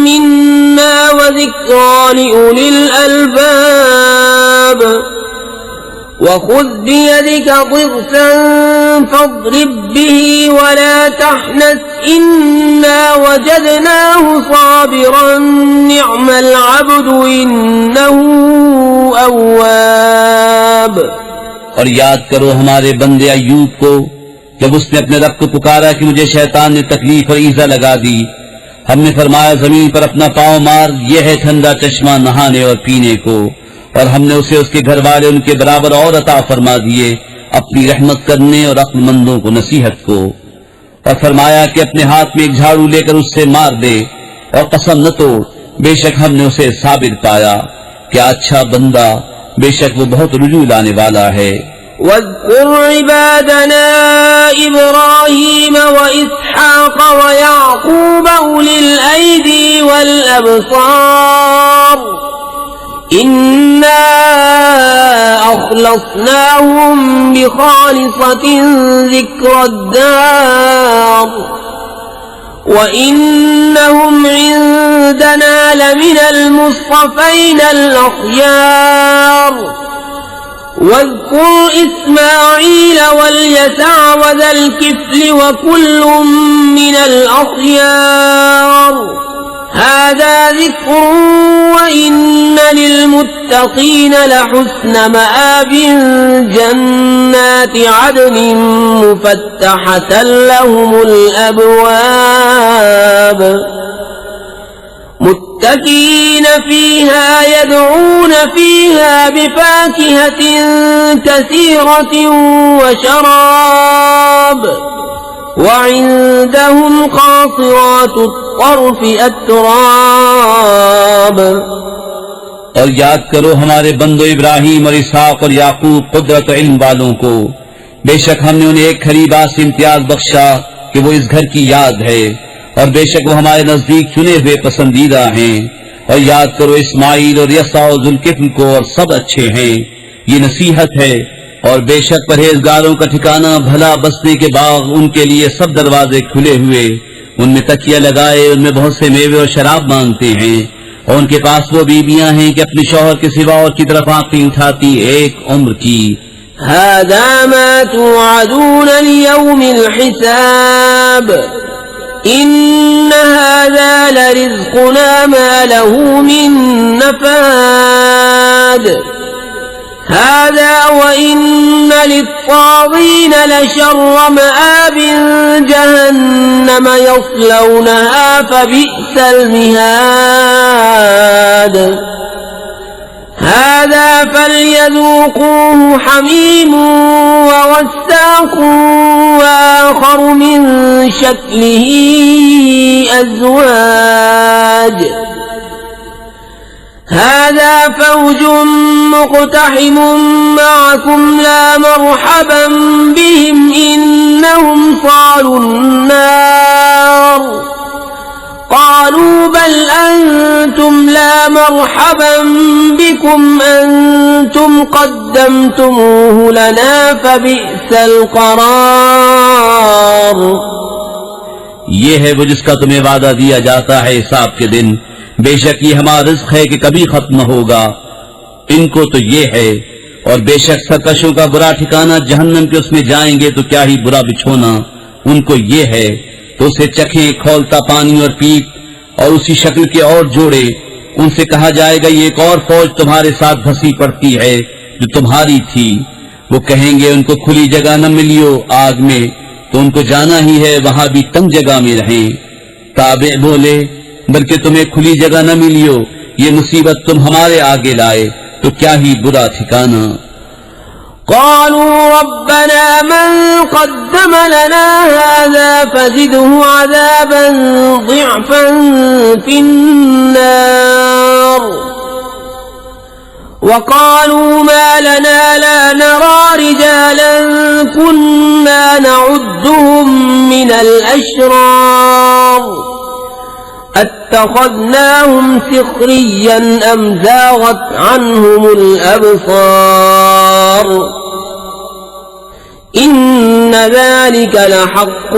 منا وذكرى لأولي الألباب وخذ بيدك ضغثا فاضرب به ولا تحنث إنا وجدناه صابرا نعم العبد إنه أواب। और याद करो हमारे बंदे अय्यूब को, जब उसने अपने रब को पुकारा कि मुझे शैतान ने तकलीफ और ईजा लगा दी। हमने फरमाया, जमीन पर अपना पांव मार, यह है ठंडा चश्मा नहाने और पीने को। और हमने उसे उसके घर वाले उनके बराबर और अता फरमा दिए, अपनी रहमत करने और अक्लमंदों को नसीहत को। और फरमाया कि अपने हाथ में एक झाड़ू लेकर उससे मार दे और कसम न तोड़, बेशक हमने उसे साबिर पाया। क्या अच्छा बंदा, बेशक वो बहुत रुजू लाने वाला है। واذكر عبادنا إبراهيم وإسحاق ويعقوب أولي الأيدي والأبصار إنا أخلصناهم بخالصة ذكر الدار وإنهم عندنا لمن المصطفين الأخيار واذكر إسماعيل واليسع وذا الكفل وكل من الأخيار هذا ذكر وإن للمتقين لحسن مآب جنات عدن مفتحة لهم الأبواب متكئين فيها يدعون فيها بفاكهة كثيرة وشراب وعندهم قاصرات الطرف أتراب। और याद करो हमारे बंदो इब्राहिम और इसहाक और याकूब कुदरत और इल्म वालों को। बेशक हमने उन्हें एक खरी बात से इम्तियाज बख्शा कि वो इस घर की याद है, और बेशक वो हमारे नजदीक चुने हुए पसंदीदा हैं। और याद करो इस्माइल और यसा और जुल्किफ्ल को, और सब अच्छे हैं। ये नसीहत है। और बेशक परहेजगारों का ठिकाना भला, बसने के बाग उनके लिए सब दरवाजे खुले हुए, उनमें तकिया लगाए, उनमें बहुत से मेवे और शराब मांगते हैं। और उनके पास वो बीबियां हैं कि अपने शौहर के सिवा और की तरफ आंखें उठाती एक उम्र की। هذا ما توعدون ليوم الحساب إن هذا لرزقنا ما له من نفاد هذا وإن للطاغين لشر مآب جهنم يصلونها فبئس المهاد هذا فليذوقوه حميم وغساق وآخر من شكله أزواج هذا فوج مقتحم معكم لا مرحبا بهم إنهم صالوا النار قالوا بل أنتم لا مرحبا بكم أنتم قدمتموه لنا فبئس القرار। ये है वो जिसका तुम्हें वादा दिया जाता है हिसाब के दिन। बेशक ये हमारा रिज़्क़ है कि कभी खत्म न होगा। इनको तो ये है। और बेशक सरकशों का बुरा ठिकाना जहन्नम के, उसमें जाएंगे तो क्या ही बुरा बिछोना उनको ये है। तो उसे चखें खौलता पानी और पीप और उसी शक्ल के और जोड़े। उनसे कहा जाएगा ये एक और फौज तुम्हारे साथ धसी पड़ती है जो तुम्हारी थी। वो कहेंगे उनको खुली जगह न मिलियो आग में, तो उनको जाना ही है वहां भी तंग जगह में रहें। ताबे बोले बल्कि तुम्हें खुली जगह न मिलियो, ये मुसीबत तुम हमारे आगे लाए तो क्या ही बुरा ठिकाना। قالوا ربنا من قدم لنا هذا فزده عذابا ضعفا في النار وقالوا ما لنا لا نرى رجالا كنا نعدهم من الأشرار اتخذناهم سخريا أم زاغت عنهم الأبصار إن ذلك لحق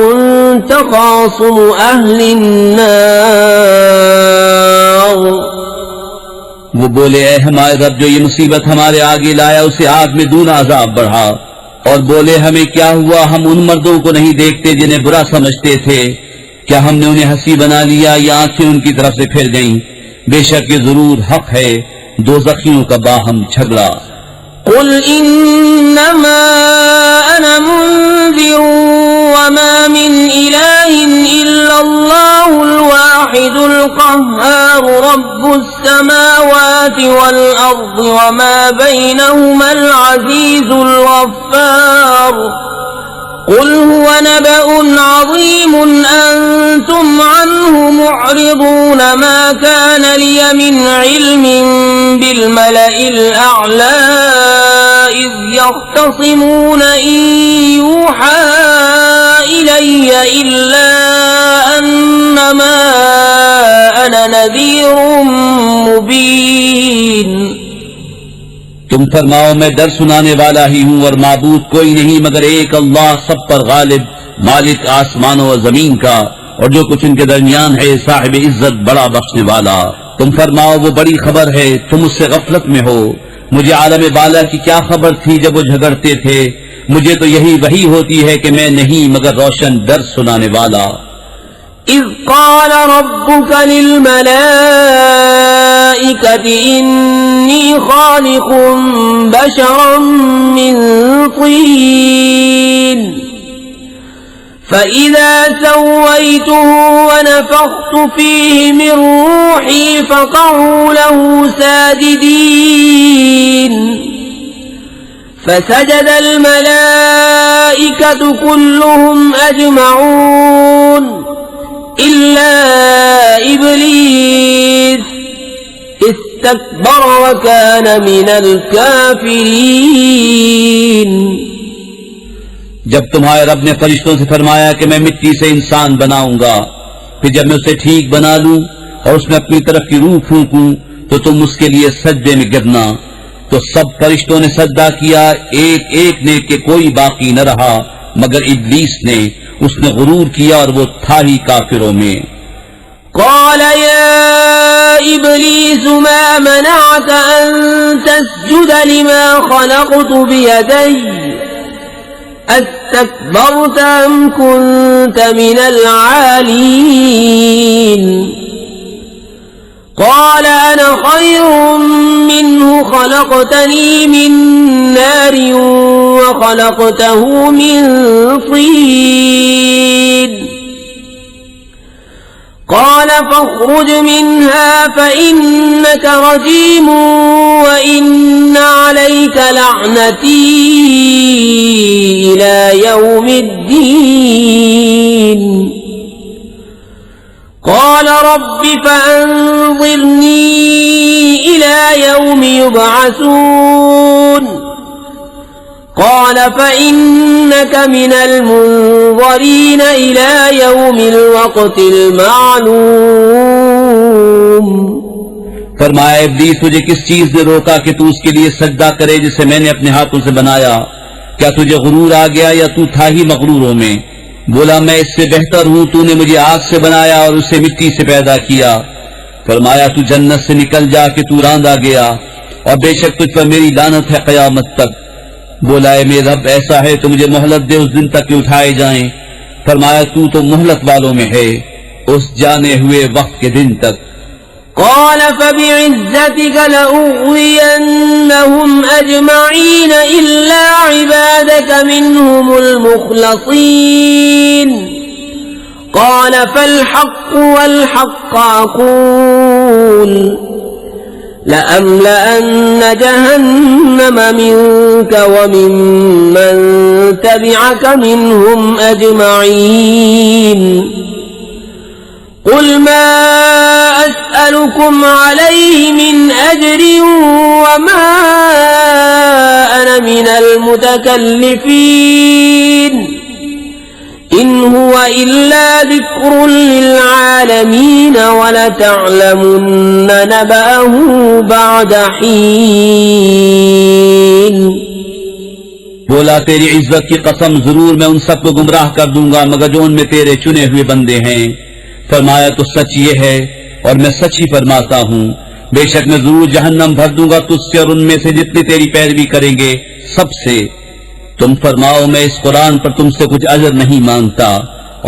تخاصم أهل النار। वो बोले ऐ हमारे रब जो ये मुसीबत हमारे आगे लाया उसे आग में दूना अजाब बढ़ा। और बोले हमें क्या हुआ, हम उन मर्दों को नहीं देखते जिन्हें बुरा समझते थे। क्या हमने उन्हें हंसी बना लिया या आंखें उनकी तरफ से फिर गईं। बेशक ये जरूर हक है दोज़खियों का बाहम झगड़ा। قل إنما أنا منذر وما من إله إلا الله الواحد القهار رب السماوات والأرض وما بينهما العزيز الغفار قل هو نبأ عظيم أنتم عنه معرضون ما كان لي من علم بالملأ الأعلى إذ يختصمون إن يوحى إلي إلا أنما أنا نذير مبين। तुम फरमाओ मैं डर सुनाने वाला ही हूँ और माबूद कोई नहीं मगर एक अल्लाह सब पर गालिब, मालिक आसमानों और जमीन का और जो कुछ इनके दरमियान है, साहिब इज्जत बड़ा बख्शने वाला। तुम फरमाओ वो बड़ी खबर है, तुम उससे गफलत में हो। मुझे आलम बाला की क्या खबर थी जब वो झगड़ते थे। मुझे तो यही वही होती है कि मैं नहीं मगर रोशन डर सुनाने वाला। إذ قال ربك للملائكة إني خالق بشرا من طين فإذا سويته ونفخت فيه من روحي فقعوا له ساجدين فسجد الملائكة كلهم أجمعون إلا إبليس استكبر وكان من الكافرين। जब तुम्हारे रब ने फरिश्तों से फरमाया कि मैं मिट्टी से इंसान बनाऊंगा, फिर जब मैं उसे ठीक बना लूं और उसमें अपनी तरफ की रूह फूंकूं तो तुम उसके लिए सजदे में गिरना, तो सब फरिश्तों ने सजदा किया, एक एक ने के कोई बाकी न रहा मगर इब्लीस ने। उसने गुरूर किया और वो था ही काफिरों में। قال يا إبليس ما منعك أن تسجد لما خلقت بيدي أستكبرت أم كنت من العالين؟ قال أنا خير منه خلقتني من نار وخلقته من طين قال فاخرج منها فإنك رجيم وإن عليك لعنتي إلى يوم الدين قال رب فأنظرني إلى يوم يبعثون قال فإنك من المنظرين إلى يوم الوقت المعلوم। फरमाया इब्लीस तुझे किस चीज ने रोका कि तू उसके लिए सजदा करे जिसे मैंने अपने हाथों से बनाया? क्या तुझे गुरूर आ गया या तू था ही मगरूरों में? बोला मैं इससे बेहतर हूं, तूने मुझे आग से बनाया और उसे मिट्टी से पैदा किया। फरमाया तू जन्नत से निकल जा कि तू रांदा गया और बेशक तुझ पर मेरी लानत है कयामत तक। बोला है मेरे रब ऐसा है तो मुझे मोहलत दे उस दिन तक कि उठाए जाएं। फरमाया तू तो मोहलत वालों में है उस जाने हुए वक्त के दिन तक। قال فبعزتك لأغوينهم أجمعين إلا عبادك منهم المخلصين قال فالحق والحق أقول لأملأن جهنم منك وممن تبعك منهم أجمعين قل ما أسألكم عليه من أجر وما أنا من المتكلفين إن هو إلا ذكر للعالمين ولتعلمن نبأه بعد حين। बोला तेरी इज्जत की कसम जरूर मैं उन सबको गुमराह कर दूंगा मगर जो उनमें तेरे चुने हुए बंदे हैं। फरमाया तो सच ये है और मैं सच ही फरमाता हूँ, बेशक मैं जरूर जहन्नम भर दूंगा तुझसे और उनमें से जितने तेरी पैरवी करेंगे सबसे। तुम फरमाओ मैं इस कुरान पर तुमसे कुछ अजर नहीं मांगता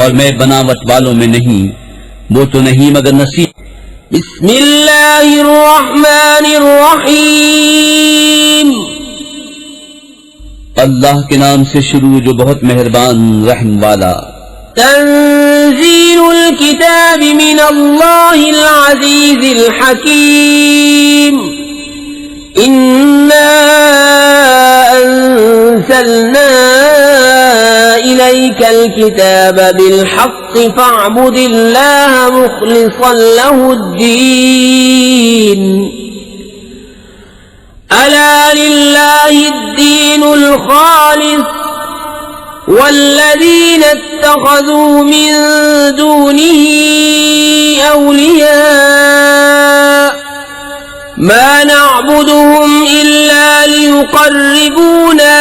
और मैं बनावट वालों में नहीं, वो तो नहीं मगर नसीब। बिस्मिल्लाहिर्रहमानिर्रहीम, अल्लाह के नाम से शुरू जो बहुत मेहरबान रहम वाला। तंजीलुल किताब मिनल्लाहिल अज़ीज़िल हकीम इन्ना अंज़लना इलैकल किताब बिलहक़्क़ि फ़अब्दिल्लाह मुख़लिसन लहुद्दीन अला लिल्लाहिद्दीनुल ख़ालिस वल्लज़ीना इत्तख़ज़ू मिन दूनिही औलिया मा नअबुदुहुम इल्ला लियुक़र्रिबूना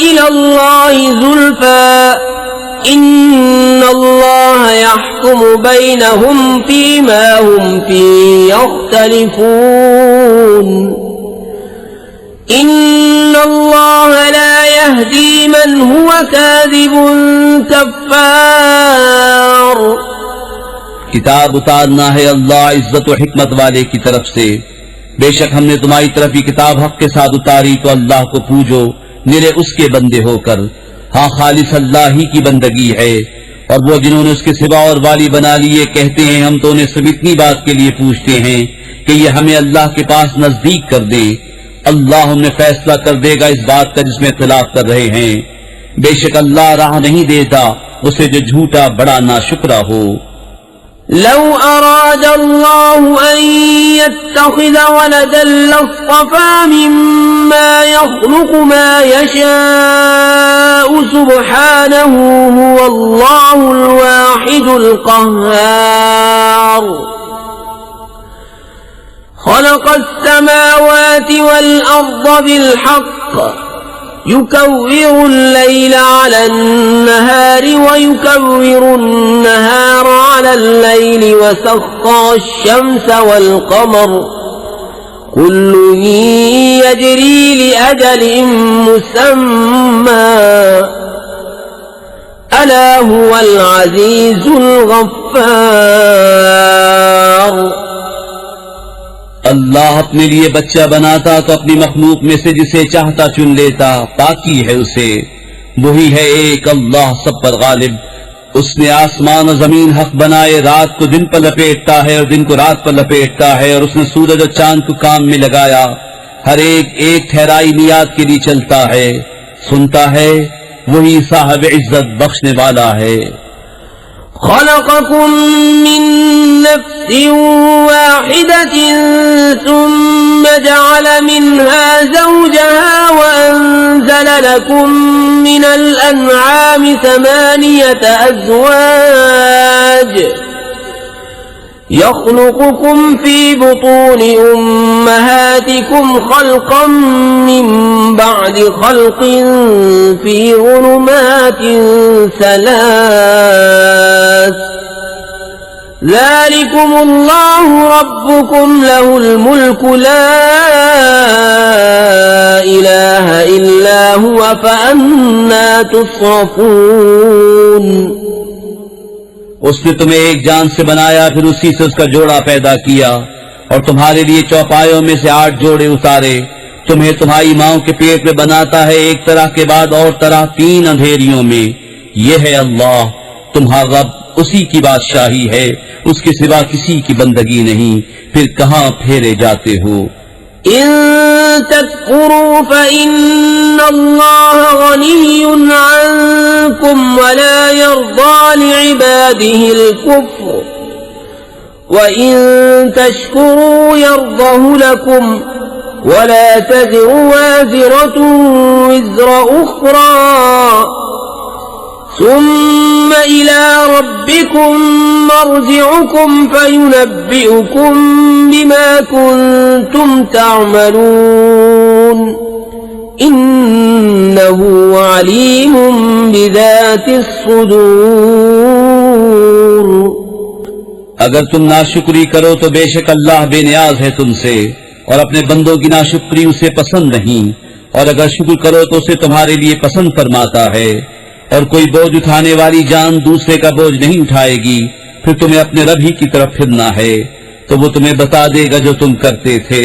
इलल्लाहि ज़ुल्फ़ा इन्नल्लाह यहकुमु बैनहुम फ़ीमा हुम फ़ीहि यख्तलिफ़ून इन्नल्लाह ला यहदी मन हुवा काज़िबुन कफ़्फ़ार। किताब उतारना है अल्लाह इज्जत और हिकमत वाले की तरफ से। बेशक हमने तुम्हारी तरफ ये किताब हक के साथ उतारी तो अल्लाह को पूजो निरे उसके बंदे होकर। हाँ खालिस अल्लाह ही की बंदगी है और वो जिन्होंने उसके सिवा और वाली बना लिए कहते हैं हम तो उन्हें सिर्फ इतनी बात के लिए पूछते हैं कि ये हमें अल्लाह के पास नजदीक कर दे। अल्लाह उन्हें फैसला कर देगा इस बात का जिसमें इख्तिलाफ कर रहे हैं। बेशक अल्लाह राह नहीं देता उसे जो झूठा बड़ा नाशुक्रा हो। لو أراد الله أن يتخذ ولدا لاصطفى مما يخلق ما يشاء سبحانه هو الله الواحد القهار خلق السماوات والأرض بالحق يكور الليل على النهار ويكور النهار على الليل وسخر الشمس والقمر كل يجري لأجل مسمى ألا هو العزيز الغفار अल्लाह अपने लिए बच्चा बनाता तो अपनी मखलूक में से जिसे चाहता चुन लेता, पाकी है उसे। वही है एक अल्लाह सब पर गालिब। उसने आसमान और जमीन हक बनाए, रात को दिन पर लपेटता है और दिन को रात पर लपेटता है, और उसने सूरज और चांद को काम में लगाया, हर एक ठहराई मियाद के लिए चलता है, सुनता है, वही साहिब इज्जत बख्शने वाला है। خلقكم من نفس واحدة ثم جعل منها زوجها وأنزل لكم من الأنعام 8 أزواج يخلقكم في بطون أمهاتكم خلقا من بعد خلق في ظلمات 3 ذلكم الله ربكم له الملك لا إله إلا هو فأنا تصرفون उसने तुम्हें एक जान से बनाया, फिर उसी से उसका जोड़ा पैदा किया, और तुम्हारे लिए चौपायों में से 8 जोड़े उतारे। तुम्हें तुम्हारी माँ के पेट में बनाता है, एक तरह के बाद और तरह 3 अंधेरियों में। ये है अल्लाह तुम्हारा रब, उसी की बादशाही है, उसके सिवा किसी की बंदगी नहीं। फिर कहाँ फेरे जाते हो? إن تكفروا فإن الله غني عنكم ولا يرضى لعباده الكفر وإن تشكروا يرضه لكم ولا تزر وازرة وزر أخرى ثم إلى ربكم مرجعكم فينبئكم بما كنتم تعملون إنه عليم بذات الصدور। अगर तुम नाशुक्री करो तो बेशक अल्लाह बेनियाज है तुमसे, और अपने बंदों की नाशुक्री उसे पसंद नहीं, और अगर शुक्र करो तो उसे तुम्हारे लिए पसंद फरमाता है। और कोई बोझ उठाने वाली जान दूसरे का बोझ नहीं उठाएगी। फिर तुम्हें अपने रब ही की तरफ फिरना है, तो वो तुम्हें बता देगा जो तुम करते थे।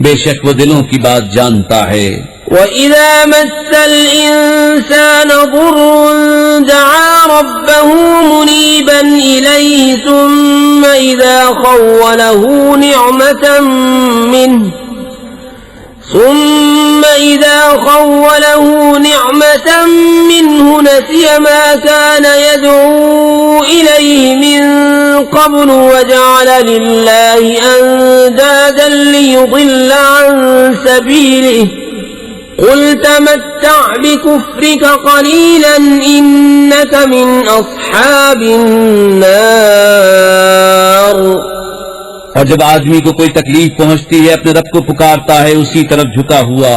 बेशक वो दिलों की बात जानता है। وَإِذَا مَسَّ الْإِنسَانَ ضُرٌّ دَعَا رَبَّهُ مُنِيبًا إِلَيْهِ ثُمَّ إِذَا خَوَّلَهُ نِعْمَةً مِّنْهُ نَسِيَ مَا كَانَ يَدْعُو إِلَيْهِ مِن قَبْلُ وَجَعَلَ لِلَّهِ أَندَادًا لِّيُضِلَّ عَن سَبِيلِهِ قُلْ تَمَتَّعْ بِكُفْرِكَ قَلِيلًا إِنَّكَ مِنْ أَصْحَابِ النَّارِ। और जब आदमी को कोई तकलीफ पहुंचती है, अपने रब को पुकारता है उसी तरफ झुका हुआ।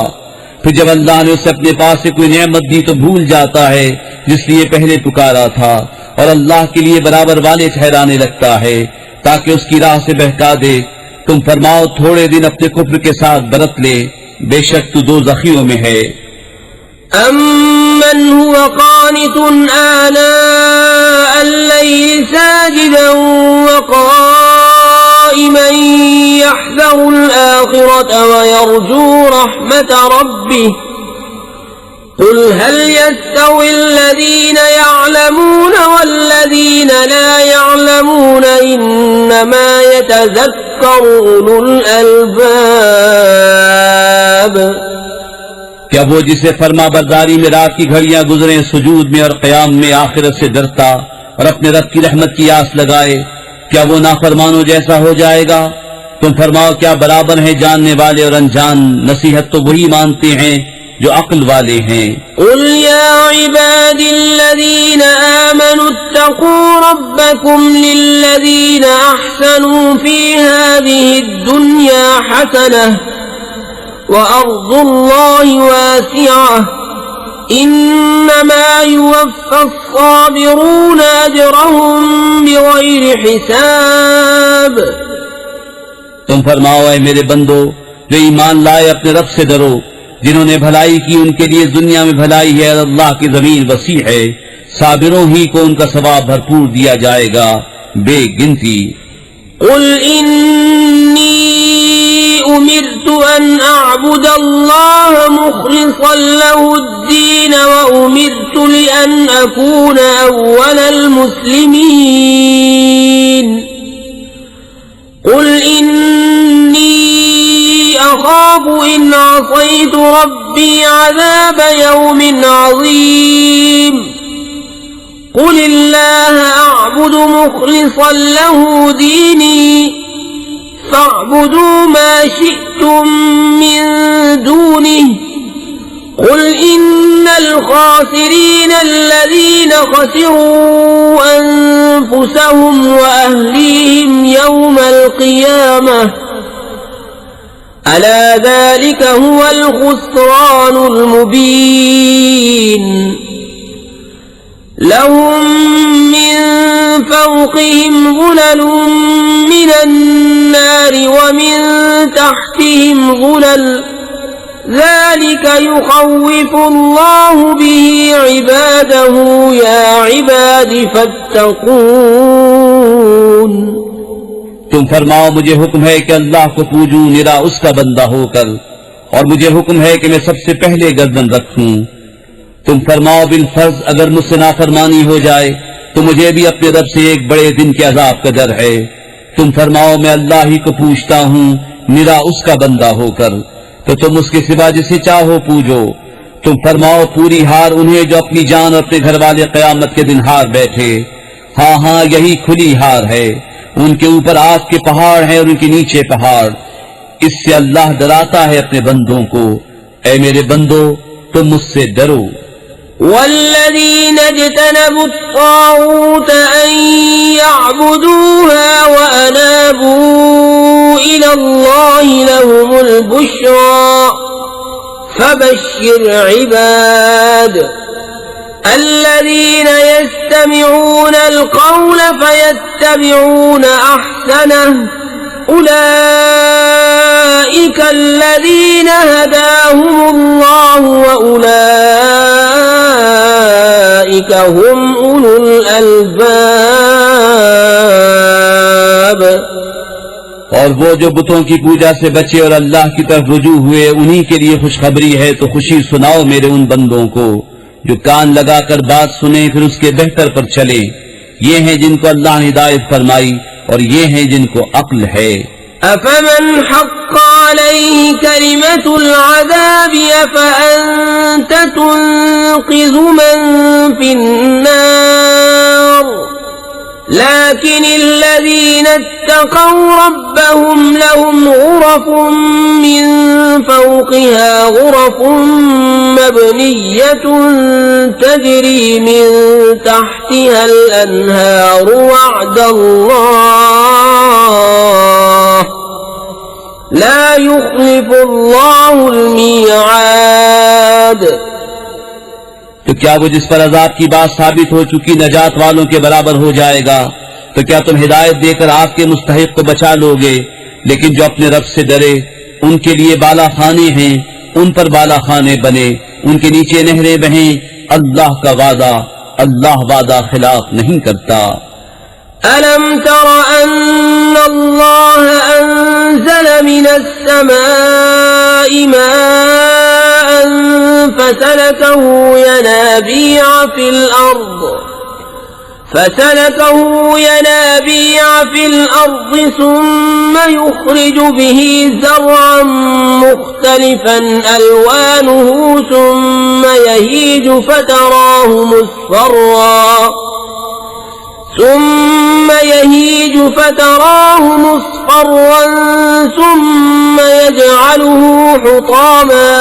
फिर जब अल्लाह ने उसे अपने पास से कोई नेमत दी तो भूल जाता है जिसलिए पहले पुकारा था, और अल्लाह के लिए बराबर वाले ठहराने लगता है ताकि उसकी राह से बहका दे। तुम फरमाओ थोड़े दिन अपने कुफ्र के साथ बरत ले, बेशक तू दोज़खियों में है। أَمَّنْ هُوَ قَانِتٌ آنَاءَ اللَّيْلِ سَاجِدًا وَقَائِمًا يَحْذَرُ الْآخِرَةَ وَيَرْجُو رَحْمَةَ رَبِّهِ قُلْ هَلْ يَسْتَوِي الَّذِينَ يَعْلَمُونَ وَالَّذِينَ لا يَعْلَمُونَ إِنَّمَا يَتَذَكَّرُ أُولُو الْأَلْبَابِ। क्या वो जिसे फरमा बरदारी में रात की घड़ियां गुजरे, सुजूद में और क़याम में आखिरत से डरता और अपने रब की रहमत की आस लगाए, क्या वो नाफरमानों जैसा हो जाएगा? तुम फरमाओ, क्या बराबर हैं जानने वाले और अनजान? नसीहत तो वही मानते हैं जो अक्ल वाले हैं। قل يا عبادي الذين آمنوا اتقوا ربكم للذين أحسنوا في هذه الدنيا حسنة وأرض الله واسعة إنما يوفى الصابرون أجرهم بغير حساب। तुम फरमाओ, ऐ मेरे बंदो जो ईमान लाए, अपने रब से डरो। जिन्होंने भलाई की उनके लिए दुनिया में भलाई है, अल्लाह की जमीन वसी है। साबिरों ही को उनका सवाब भरपूर दिया जाएगा बेगिनती। قل إني أمرت أن أعبد الله مخلصا له الدين وأمرت لأن أكون أول المسلمين قل إني أخاف إن عصيت ربي عذاب يوم عظيم قل الله أعبد مخلصا له ديني فاعبدوا ما شئتم من دونه قل إن الخاسرين الذين خسروا أنفسهم وأهليهم يوم القيامة ألا ذلك هو الخسران المبين لهم من فوقهم ظلل من النار ومن تحتهم ظلل ذلك يخوف الله به عباده يا عباد فاتقون। तुम फरमाओ, मुझे हुक्म है कि अल्लाह को पूजूं निरा उसका बंदा होकर, और मुझे हुक्म है कि मैं सबसे पहले गर्दन रखूं। तुम फरमाओ, बिल फर्ज अगर मुझसे नाफरमानी हो जाए तो मुझे भी अपने रब से एक बड़े दिन के अजाब का डर है। तुम फरमाओ, मैं अल्लाह ही को पूछता हूँ निरा उसका बंदा होकर, तो तुम उसके सिवा जिसे चाहो पूजो। तुम फरमाओ, पूरी हार उन्हें जो अपनी जान और अपने घर वाले कयामत के दिन हार बैठे। हाँ हाँ, यही खुली हार है। उनके ऊपर आग के पहाड़ हैं और उनके नीचे पहाड़। इससे अल्लाह डराता है अपने बंदों को। ऐ मेरे बंदो, तुम मुझसे डरो। والذين اجتنبوا الطاغوت أن يعبدوها وأنابوا إلى الله لهم البشرى فبشر عباد الذين يستمعون القول فيتبعون أحسنه أولئك الذين هداهم الله وأولئك هم أولو الألباب। और वो जो बुतों की पूजा से बचे और अल्लाह की तरफ रुजू हुए, उन्हीं के लिए खुशखबरी है। तो खुशी सुनाओ मेरे उन बंदों को जो कान लगाकर बात सुने फिर उसके बेहतर पर चले। ये हैं जिनको अल्लाह ने हिदायत फरमाई और ये हैं जिनको अक्ल है। أفمن حق عليه كلمة العذاب أفأنت تنقذ من في النار لكن الذين اتقوا ربهم لهم غرف من فوقها غرف مبنية تجري من تحتها الأنهار وعد الله لا يخلف الله الميعاد। तो क्या वो जिस पर अजाब की बात साबित हो चुकी नजात वालों के बराबर हो जाएगा? तो क्या तुम हिदायत देकर आग के मुस्तहिक को बचा लोगे? लेकिन जो अपने रब से डरे उनके लिए बाला खाने हैं, उन पर बाला खाने बने, उनके नीचे नहरें बहें। अल्लाह का वादा, अल्लाह वादा खिलाफ नहीं करता। ألم تر أن الله أنزل من السماء ماء فسلكه ينابيع في الأرض ثم يخرج به زرعا مختلفا ألوانه ثم يهيج فتراه مصفرا ثم يهيج فتراه مصفرا ثم يجعله حطاما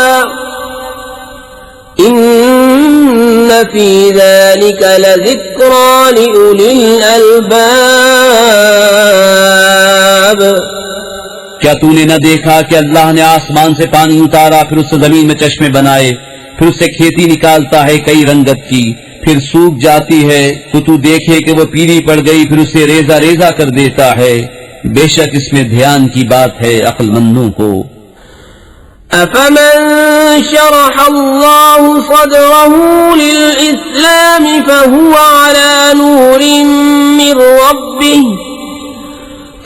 إن في ذلك لذكرى لأولي الألباب क्या तूने न देखा कि अल्लाह ने आसमान से पानी उतारा, फिर उससे जमीन में चश्मे बनाए, फिर उससे खेती निकालता है कई रंगत की, फिर सूख जाती है तो तू देखे कि वो पीली पड़ गई, फिर उसे रेजा रेजा कर देता है। बेशक इसमें ध्यान की बात है अक्लमंदों को। أفمن شرح الله صدره للإسلام فهو على نور من ربه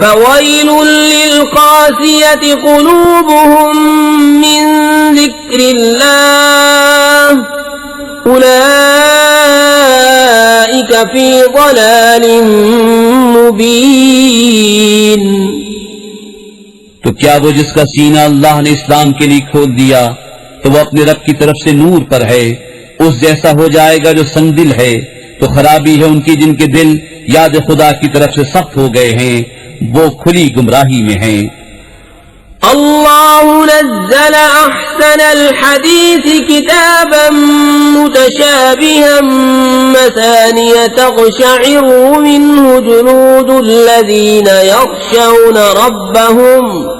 فويل للقاسية قلوبهم من ذكر الله أولئك في ضلال مبين तो क्या वो जिसका सीना अल्लाह ने इस्लाम के लिए खोल दिया तो वो अपने रब की तरफ से नूर पर है, उस जैसा हो जाएगा जो संदिल है। तो खराबी है उनकी जिनके दिल याद खुदा की तरफ से सख्त हो गए हैं, वो खुली गुमराही में हैं। الله نزل أحسن الحديث كتابا متشابها مثانية تقشعر منه جلود الذين يخشون ربهم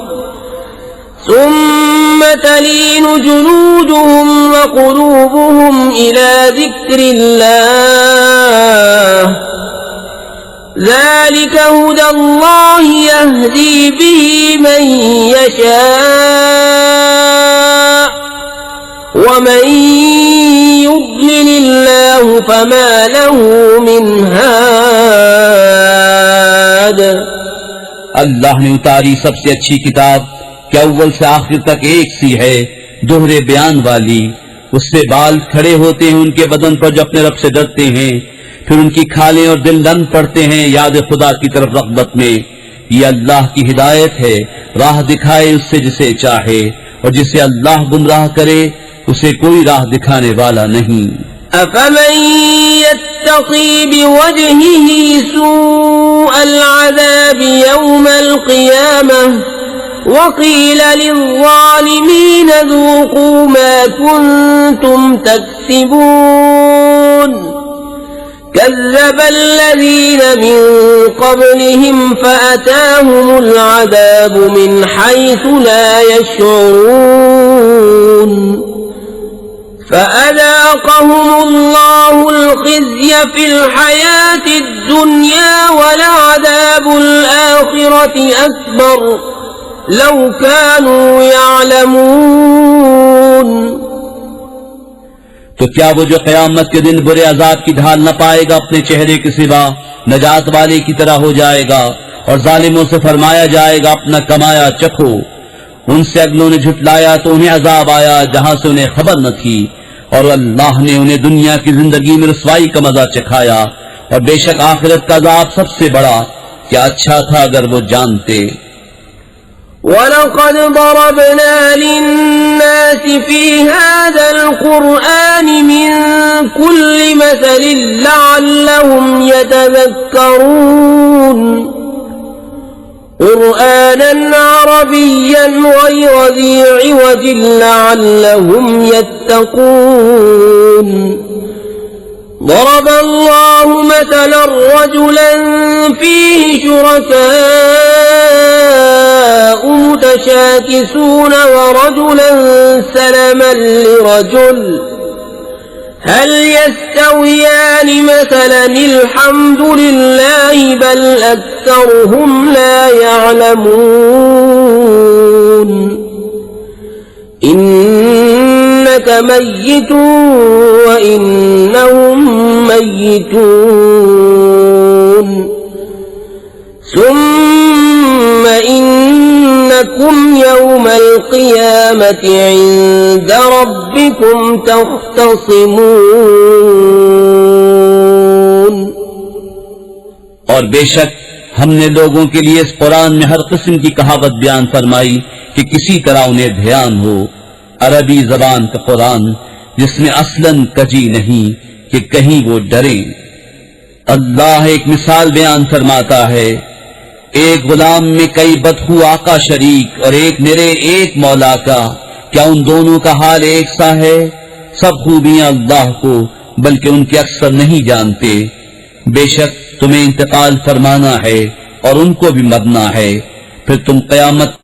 ثم تلين جلودهم وقلوبهم إلى ذكر الله ذلك هدى الله يهدي به من يشاء ومن يضلل الله فما له من هاد अल्लाह ने उतारी सबसे अच्छी किताब क्या अव्वल से आखिर तक एक सी है, दोहरे बयान वाली। उससे बाल खड़े होते हैं उनके बदन पर जो अपने रब से डरते हैं, फिर उनकी खालें और दिल लन पड़ते हैं याद खुदा की तरफ रग़बत में। ये अल्लाह की हिदायत है, राह दिखाए उससे जिसे चाहे, और जिसे अल्लाह गुमराह करे उसे कोई राह दिखाने वाला नहीं। أفمن يتقي بوجهه سوء العذاب يوم القيامة وقيل للظالمين ذوقوا ما كنتم تكسبون كذب الذين من قبلهم فأتاهم العذاب من حيث لا يشعرون فأذاقهم الله الخزي في الحياة الدنيا ولعذاب الآخرة أكبر لو كانوا يعلمون तो क्या वो जो क़यामत के दिन बुरे अजाब की ढाल न पाएगा अपने चेहरे के सिवा नजात वाले की तरह हो जाएगा, और जालिमों से फरमाया जाएगा अपना कमाया चखो। उनसे अगलों ने झुटलाया तो उन्हें अजाब आया जहां से उन्हें खबर न थी, और अल्लाह ने उन्हें दुनिया की जिंदगी में रुसवाई का मजा चखाया, और बेशक आखिरत का अजाब सबसे बड़ा। क्या अच्छा था अगर वो जानते। ولقد ضربنا للناس في هذا القرآن من كل مثل لعلهم يتذكرون قرآنا عربيا غير ذي عوج لعلهم يتقون ضرب الله مثلا رجلا فيه شركاء متشاكسون ورجلا سلما لرجل هل يستويان مثلا الحمد لله بل أكثرهم لا يعلمون إنك ميت وإنهم ميتون ثم إنكم يوم القيامة عند ربكم تختصمون और बेशक हमने लोगों के लिए इस कुरान में हर किस्म की कहावत बयान फरमाई कि किसी तरह उन्हें ध्यान हो। अरबी जबान का कुरान जिसमें असलन कजी नहीं कि कहीं वो डरे। अल्लाह एक मिसाल बयान फरमाता है, एक गुलाम में कई बदखू आका शरीक और एक निरे एक मौला का, क्या उन दोनों का हाल एक सा है? सब खूबियां अल्लाह को, बल्कि उनके अक्सर नहीं जानते। बेशक तुम्हें इंतकाल फरमाना है और उनको भी मरना है, फिर तुम कयामत